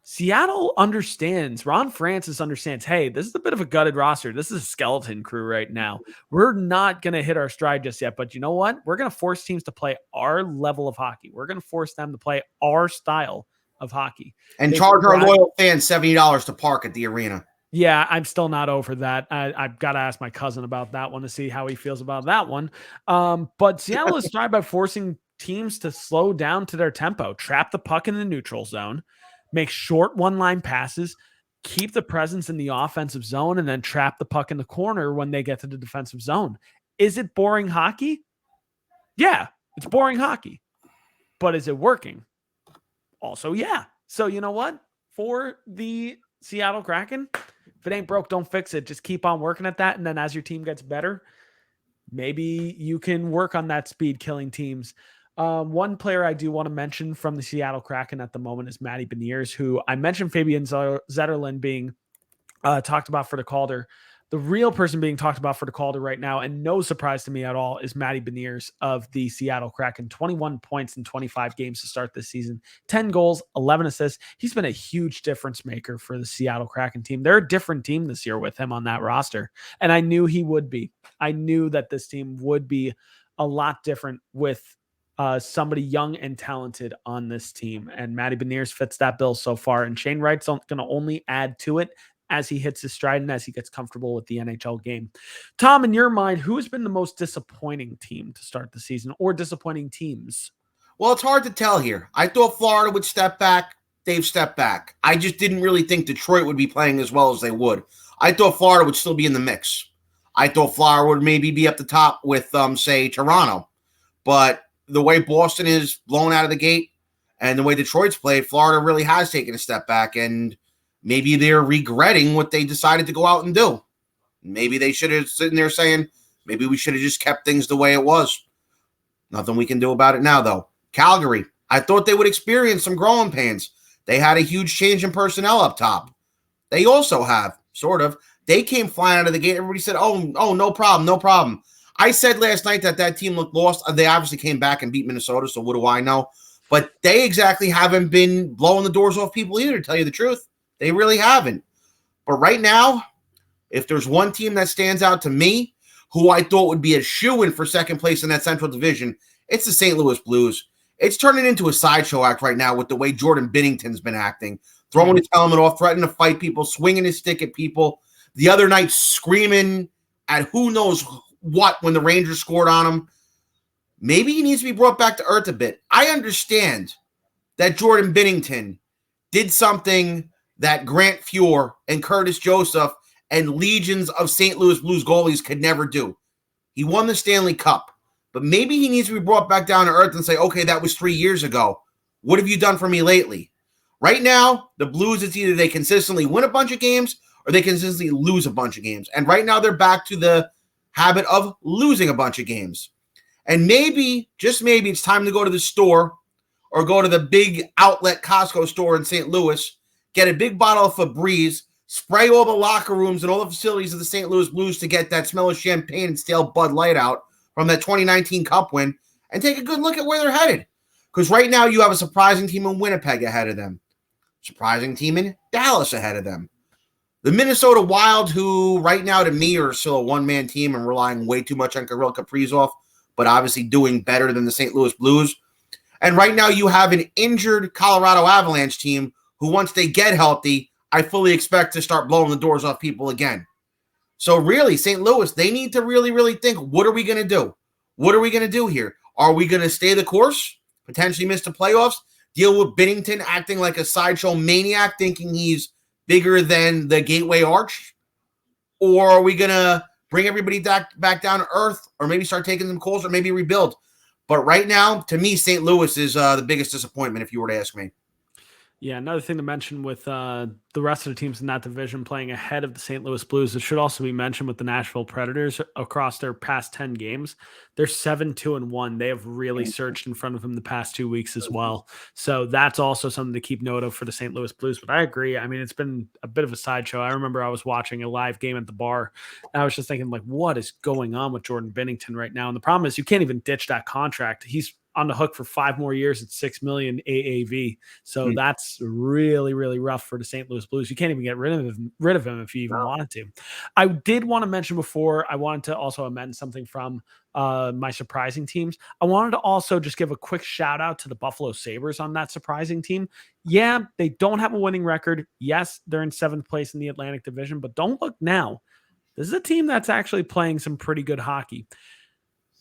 Seattle understands, Ron Francis understands, hey, this is a bit of a gutted roster. This is a skeleton crew right now. We're not going to hit our stride just yet, but you know what? We're going to force teams to play our level of hockey. We're going to force them to play our style of hockey. And charge our loyal fans $70 to park at the arena. Yeah, I'm still not over that. I've got to ask my cousin about that one to see how he feels about that one. But Seattle is tried by forcing teams to slow down to their tempo, trap the puck in the neutral zone, make short one-line passes, keep the presence in the offensive zone, and then trap the puck in the corner when they get to the defensive zone. Is it boring hockey? Yeah, it's boring hockey. But is it working? Also, yeah. So you know what? For the Seattle Kraken, if it ain't broke, don't fix it. Just keep on working at that. And then as your team gets better, maybe you can work on that speed killing teams. One player I do want to mention from the Seattle Kraken at the moment is Matty Beniers, who I mentioned Fabian Zetterlund being talked about for the Calder. The real person being talked about for the Calder right now, and no surprise to me at all, is Matty Beniers of the Seattle Kraken. 21 points in 25 games to start this season, 10 goals, 11 assists. He's been a huge difference maker for the Seattle Kraken team. They're a different team this year with him on that roster, and I knew he would be. I knew that this team would be a lot different with somebody young and talented on this team, and Matty Beniers fits that bill so far, and Shane Wright's going to only add to it as he hits his stride and as he gets comfortable with the NHL game. Tom, in your mind, who has been the most disappointing team to start the season, or disappointing teams? Well, it's hard to tell here. I thought Florida would step back. They've stepped back. I just didn't really think Detroit would be playing as well as they would. I thought Florida would still be in the mix. I thought Florida would maybe be up the top with, say, Toronto. But the way Boston is blown out of the gate and the way Detroit's played, Florida really has taken a step back, and maybe they're regretting what they decided to go out and do. Maybe they should have sitting there saying, maybe we should have just kept things the way it was. Nothing we can do about it now, though. Calgary, I thought they would experience some growing pains. They had a huge change in personnel up top. They also have, sort of. They came flying out of the gate. Everybody said, oh, no problem, no problem. I said last night that team looked lost. They obviously came back and beat Minnesota, so what do I know? But they exactly haven't been blowing the doors off people either, to tell you the truth. They really haven't. But right now, if there's one team that stands out to me, who I thought would be a shoo-in for second place in that Central Division, it's the St. Louis Blues. It's turning into a sideshow act right now with the way Jordan Binnington's been acting, throwing his helmet off, threatening to fight people, swinging his stick at people. The other night, screaming at who knows what when the Rangers scored on him. Maybe he needs to be brought back to earth a bit. I understand that Jordan Binnington did something that Grant Fuhr and Curtis Joseph and legions of St. Louis Blues goalies could never do. He won the Stanley Cup, but maybe he needs to be brought back down to earth and say, okay, that was 3 years ago. What have you done for me lately? Right now, the Blues, it's either they consistently win a bunch of games or they consistently lose a bunch of games. And right now they're back to the habit of losing a bunch of games. And maybe, just maybe, it's time to go to the store or go to the big outlet Costco store in St. Louis, get a big bottle of Febreze, spray all the locker rooms and all the facilities of the St. Louis Blues to get that smell of champagne and stale Bud Light out from that 2019 Cup win, and take a good look at where they're headed. Because right now you have a surprising team in Winnipeg ahead of them. Surprising team in Dallas ahead of them. The Minnesota Wild, who right now to me are still a one-man team and relying way too much on Kirill Kaprizov, but obviously doing better than the St. Louis Blues. And right now you have an injured Colorado Avalanche team who, once they get healthy, I fully expect to start blowing the doors off people again. So really, St. Louis, they need to really, really think, what are we going to do? What are we going to do here? Are we going to stay the course? potentially miss the playoffs, deal with Binnington acting like a sideshow maniac, thinking he's bigger than the Gateway Arch? Or are we going to bring everybody back down to earth, or maybe start taking some calls, or maybe rebuild? But right now, to me, St. Louis is the biggest disappointment, if you were to ask me. Yeah, another thing to mention with the rest of the teams in that division playing ahead of the St. Louis Blues, it should also be mentioned with the Nashville Predators across their past 10 games. They're 7-2-1. They have really surged in front of them the past 2 weeks as well. So that's also something to keep note of for the St. Louis Blues. But I agree. I mean, it's been a bit of a sideshow. I remember I was watching a live game at the bar, and I was just thinking, like, what is going on with Jordan Binnington right now? And the problem is you can't even ditch that contract. He's on the hook for 5 more years at $6 million AAV. So that's really, really rough for the St. Louis Blues. You can't even get rid of him if you even wanted to. I did want to mention before, I wanted to also amend something from my surprising teams. I wanted to also just give a quick shout out to the Buffalo Sabres on that surprising team. Yeah, they don't have a winning record. Yes, they're in 7th place in the Atlantic Division, but don't look now. This is a team that's actually playing some pretty good hockey.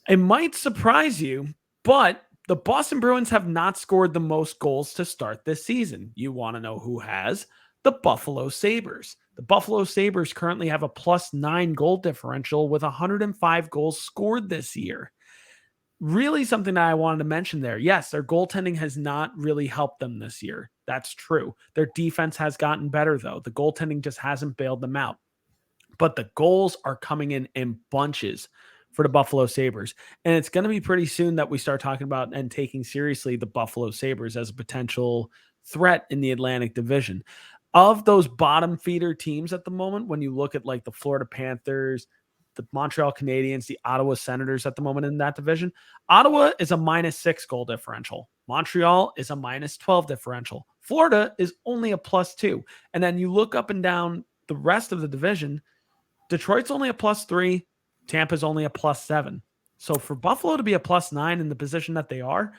It might surprise you, but the Boston Bruins have not scored the most goals to start this season. You want to know who has? The Buffalo Sabres. The Buffalo Sabres currently have a +9 goal differential with 105 goals scored this year. Really something that I wanted to mention there. Yes, their goaltending has not really helped them this year. That's true. Their defense has gotten better, though. The goaltending just hasn't bailed them out. But the goals are coming in bunches for the Buffalo Sabres. And it's going to be pretty soon that we start talking about and taking seriously the Buffalo Sabres as a potential threat in the Atlantic Division. Of those bottom feeder teams at the moment, when you look at like the Florida Panthers, the Montreal Canadiens, the Ottawa Senators at the moment in that division, Ottawa is a -6 goal differential. Montreal is a -12 differential. Florida is only a +2. And then you look up and down the rest of the division, Detroit's only a +3. Tampa's only a +7. So for Buffalo to be a +9 in the position that they are,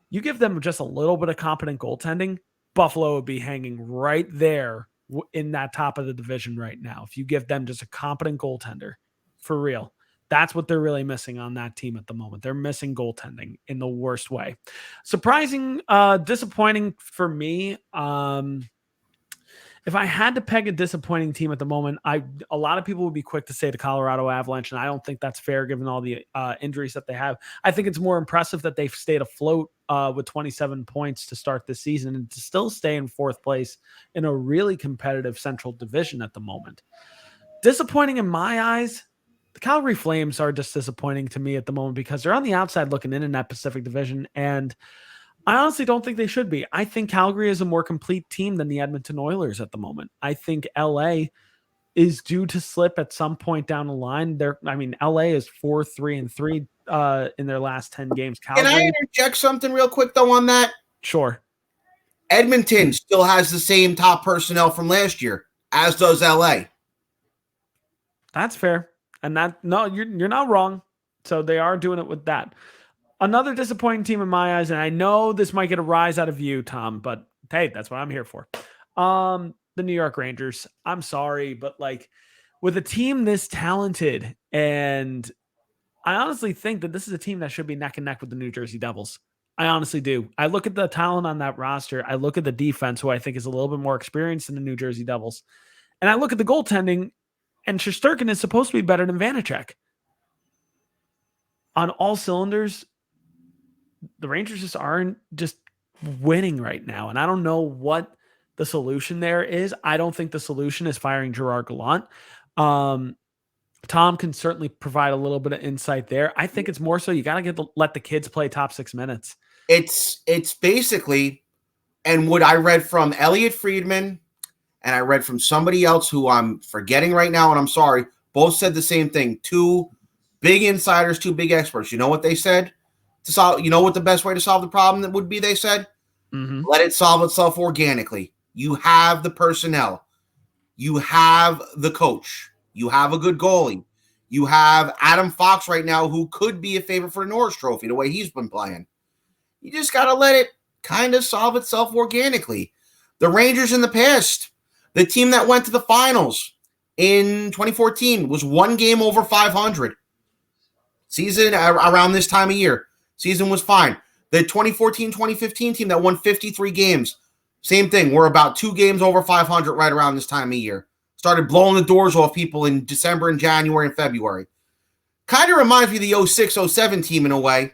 you give them just a little bit of competent goaltending, Buffalo would be hanging right there in that top of the division right now. If you give them just a competent goaltender, for real, that's what they're really missing on that team at the moment. They're missing goaltending in the worst way. Surprising, disappointing for me. If I had to peg a disappointing team at the moment, a lot of people would be quick to say the Colorado Avalanche, and I don't think that's fair given all the injuries that they have. I think it's more impressive that they've stayed afloat with 27 points to start this season and to still stay in 4th place in a really competitive Central Division at the moment. Disappointing in my eyes, the Calgary Flames are just disappointing to me at the moment because they're on the outside looking in that Pacific Division, and I honestly don't think they should be. I think Calgary is a more complete team than the Edmonton Oilers at the moment. I think LA is due to slip at some point down the line. LA is 4-3-3 in their last 10 games. Calgary, Can I interject something real quick, though, on that? Sure. Edmonton still has the same top personnel from last year, as does LA. That's fair. And you're not wrong. So they are doing it with that. Another disappointing team in my eyes, and I know this might get a rise out of you, Tom, but hey, that's what I'm here for. The New York Rangers. I'm sorry, but like with a team this talented, and I honestly think that this is a team that should be neck and neck with the New Jersey Devils. I honestly do. I look at the talent on that roster. I look at the defense, who I think is a little bit more experienced than the New Jersey Devils. And I look at the goaltending, and Shesterkin is supposed to be better than Vanacek. On all cylinders, the Rangers just aren't just winning right now. And I don't know what the solution there is. I don't think the solution is firing Gerard Gallant. Tom can certainly provide a little bit of insight there. I think it's more so you got to let the kids play top 6 minutes. It's basically, and what I read from Elliot Friedman and I read from somebody else who I'm forgetting right now, and I'm sorry, both said the same thing. 2 big insiders, 2 big experts. You know what they said? You know what the best way to solve the problem that would be, they said? Mm-hmm. Let it solve itself organically. You have the personnel. You have the coach. You have a good goalie. You have Adam Fox right now, who could be a favorite for the Norris Trophy, the way he's been playing. You just got to let it kind of solve itself organically. The Rangers in the past, the team that went to the finals in 2014, was 1 game over 500. Season around this time of year. Season was fine. The 2014-2015 team that won 53 games, same thing. We're about 2 games over 500 right around this time of year. Started blowing the doors off people in December and January and February. Kind of reminds me of the 06-07 team in a way.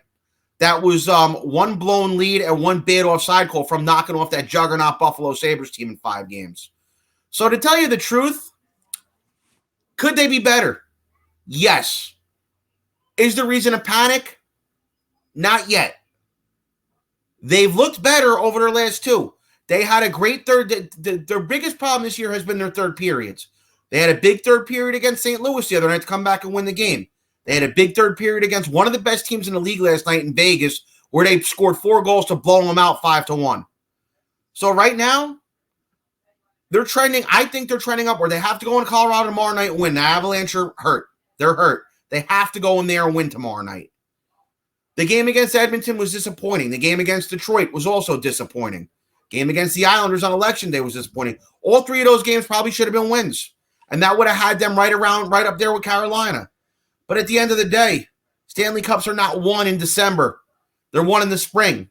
That was one blown lead and one bad offside call from knocking off that juggernaut Buffalo Sabres team in 5 games. So to tell you the truth, could they be better? Yes. Is there reason to panic? Not yet. They've looked better over their last 2. They had a great third. Their biggest problem this year has been their third periods. They had a big third period against St. Louis the other night to come back and win the game. They had a big third period against one of the best teams in the league last night in Vegas, where they scored 4 goals to blow them out 5-1. So right now, they're trending. I think they're trending up where they have to go in Colorado tomorrow night and win. The Avalanche are hurt. They're hurt. They have to go in there and win tomorrow night. The game against Edmonton was disappointing. The game against Detroit was also disappointing. Game against the Islanders on Election Day was disappointing. All 3 of those games probably should have been wins. And that would have had them right up there with Carolina. But at the end of the day, Stanley Cups are not won in December. They're won in the spring.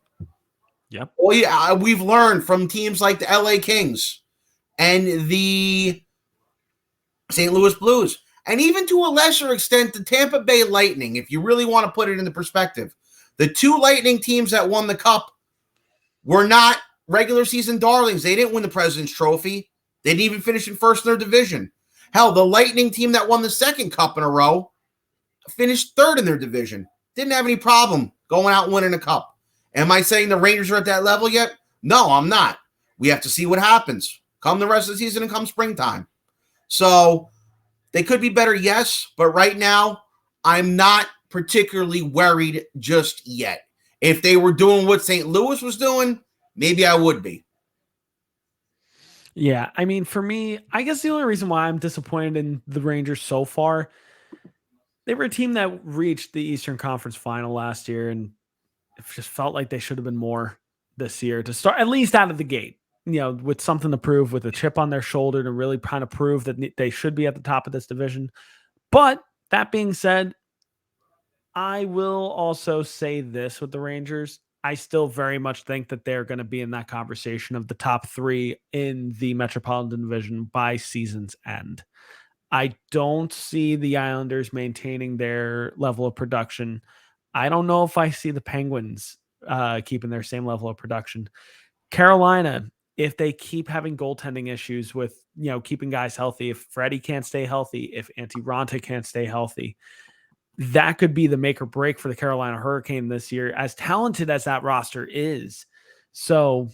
Yep. We've learned from teams like the LA Kings and the St. Louis Blues, and even to a lesser extent, the Tampa Bay Lightning, if you really want to put it into perspective. The 2 Lightning teams that won the Cup were not regular season darlings. They didn't win the President's Trophy. They didn't even finish in first in their division. Hell, the Lightning team that won the 2nd Cup in a row finished 3rd in their division. Didn't have any problem going out and winning a Cup. Am I saying the Rangers are at that level yet? No, I'm not. We have to see what happens come the rest of the season and come springtime. So they could be better, yes, but right now I'm not particularly worried just yet. If they were doing what St. Louis was doing, maybe I would be. Yeah, I mean, for me, I guess the only reason why I'm disappointed in the Rangers so far, they were a team that reached the Eastern Conference Final last year, and it just felt like they should have been more this year to start, at least out of the gate, with something to prove, with a chip on their shoulder to really kind of prove that they should be at the top of this division. But that being said, I will also say this with the Rangers. I still very much think that they're going to be in that conversation of the top 3 in the Metropolitan Division by season's end. I don't see the Islanders maintaining their level of production. I don't know if I see the Penguins keeping their same level of production. Carolina, if they keep having goaltending issues with, keeping guys healthy, if Freddie can't stay healthy, if Antti Raanta can't stay healthy, that could be the make or break for the Carolina Hurricane this year, as talented as that roster is. So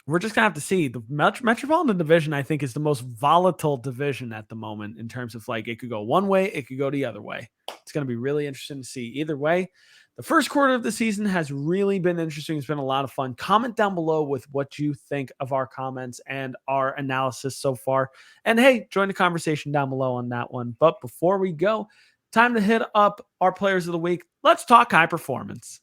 we're just going to have to see. The Metropolitan Division, I think, is the most volatile division at the moment in terms of it could go one way, it could go the other way. It's going to be really interesting to see. Either way, the first quarter of the season has really been interesting. It's been a lot of fun. Comment down below with what you think of our comments and our analysis so far. And hey, join the conversation down below on that one. But before we go, time to hit up our players of the week. Let's talk high performance.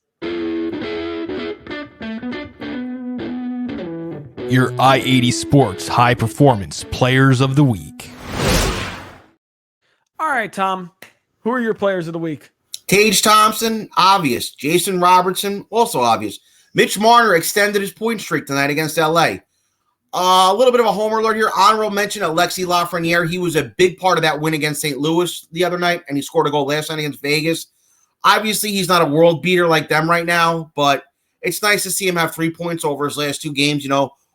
Your I-80 Sports High Performance Players of the Week. All right, Tom. Who are your players of the week? Tage Thompson, obvious. Jason Robertson, also obvious. Mitch Marner extended his point streak tonight against LA. A little bit of a homer alert here. Honorable mention Alexis Lafreniere. He was a big part of that win against St. Louis the other night, and he scored a goal last night against Vegas. Obviously, he's not a world beater like them right now, but it's nice to see him have 3 points over his last 2 games.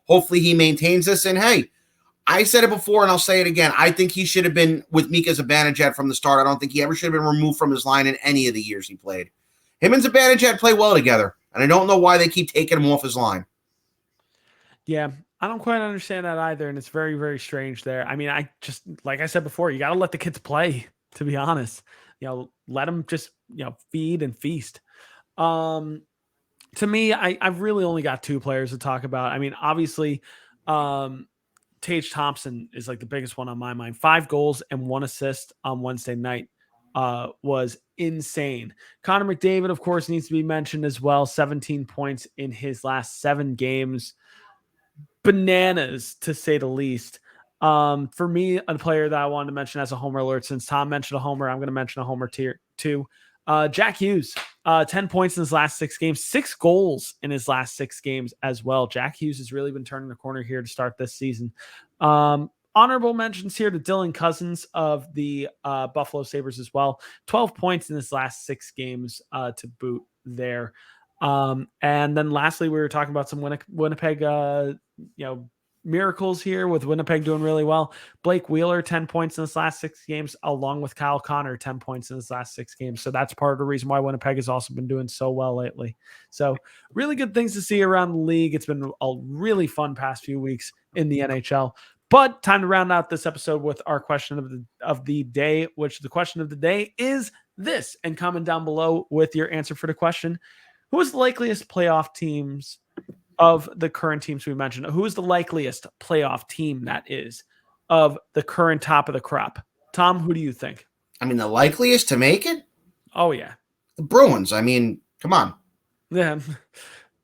Hopefully he maintains this. And hey, I said it before and I'll say it again. I think he should have been with Mika Zibanejad from the start. I don't think he ever should have been removed from his line in any of the years he played. Him and Zibanejad play well together, and I don't know why they keep taking him off his line. Yeah, I don't quite understand that either, and it's very, very strange there. I mean, I just, like I said before, you got to let the kids play, to be honest. Let them just, feed and feast. To me, I've really only got 2 players to talk about. I mean, obviously, Tage Thompson is the biggest one on my mind. 5 goals and 1 assist on Wednesday night was insane. Connor McDavid, of course, needs to be mentioned as well. 17 points in his last 7 games. Bananas, to say the least. For me, a player that I wanted to mention as a homer alert, since Tom mentioned a homer, I'm going to mention a homer too. Jack Hughes, 10 points in his last 6 games, 6 goals in his last 6 games as well. Jack Hughes has really been turning the corner here to start this season. Honorable mentions here to Dylan Cousins of the Buffalo Sabres as well. 12 points in his last 6 games to boot there. And then lastly, we were talking about some Winnipeg, miracles here with Winnipeg doing really well. Blake Wheeler, 10 points in his last 6 games, along with Kyle Connor, 10 points in his last 6 games. So that's part of the reason why Winnipeg has also been doing so well lately. So really good things to see around the league. It's been a really fun past few weeks in the NHL. But time to round out this episode with our question of the day, which the question of the day is this. And comment down below with your answer for the question. Who is the likeliest playoff teams of the current teams we mentioned? Who is the likeliest playoff team that is of the current top of the crop? Tom, who do you think? I mean, the likeliest to make it? Oh, yeah. The Bruins. I mean, come on. Yeah.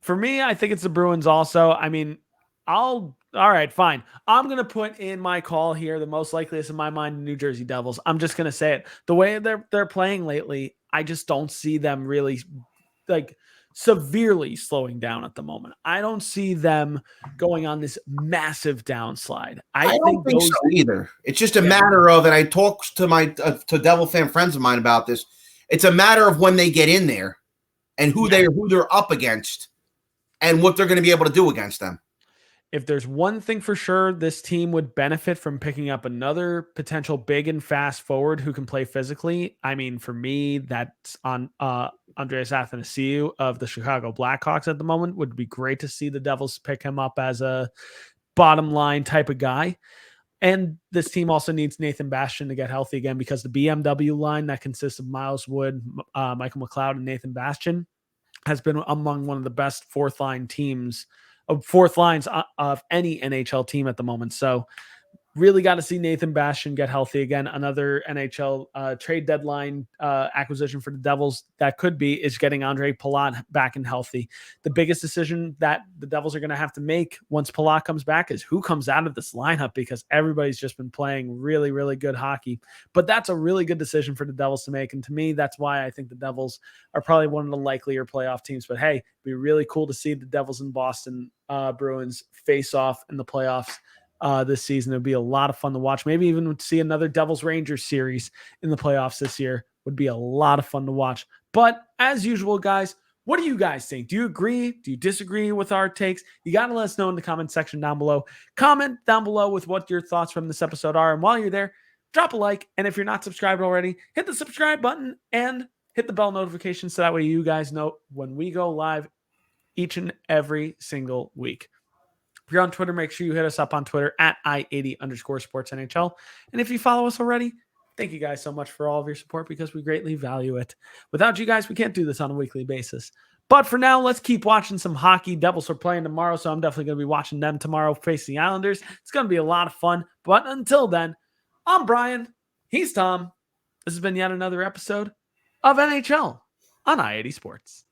For me, I think it's the Bruins also. I mean, all right, fine. I'm going to put in my call here, the most likeliest in my mind, New Jersey Devils. I'm just going to say it. The way they're playing lately, I just don't see them really severely slowing down at the moment. I don't see them going on this massive downslide. I don't think so either. It's just a matter of, and I talked to my to Devil fan friends of mine about this. It's a matter of when they get in there and who they're up against and what they're going to be able to do against them. If there's one thing for sure, this team would benefit from picking up another potential big and fast forward who can play physically. I mean, for me, that's on Andreas Athanasiou of the Chicago Blackhawks at the moment. Would be great to see the Devils pick him up as a bottom line type of guy. And this team also needs Nathan Bastian to get healthy again, because the BMW line that consists of Miles Wood, Michael McLeod, and Nathan Bastian has been among one of the best fourth lines of any NHL team at the moment. So really got to see Nathan Bastian get healthy again. Another NHL trade deadline acquisition for the Devils that could be is getting Andre Palat back and healthy. The biggest decision that the Devils are going to have to make once Palat comes back is who comes out of this lineup, because everybody's just been playing really, really good hockey. But that's a really good decision for the Devils to make. And to me, that's why I think the Devils are probably one of the likelier playoff teams. But hey, it'd be really cool to see the Devils and Boston Bruins face off in the playoffs this season. It would be a lot of fun to watch. Maybe even see another Devils Rangers series in the playoffs this year would be a lot of fun to watch. But as usual, guys, what do you guys think? Do you agree? Do you disagree with our takes? You got to let us know in the comment section down below. Comment down below with what your thoughts from this episode are. And while you're there, drop a like. And if you're not subscribed already, hit the subscribe button and hit the bell notification so that way you guys know when we go live each and every single week. If you're on Twitter, make sure you hit us up on Twitter at I80_SportsNHL. And if you follow us already, thank you guys so much for all of your support, because we greatly value it. Without you guys, we can't do this on a weekly basis. But for now, let's keep watching some hockey. Devils are playing tomorrow, so I'm definitely going to be watching them tomorrow facing the Islanders. It's going to be a lot of fun. But until then, I'm Brian. He's Tom. This has been yet another episode of NHL on I80 Sports.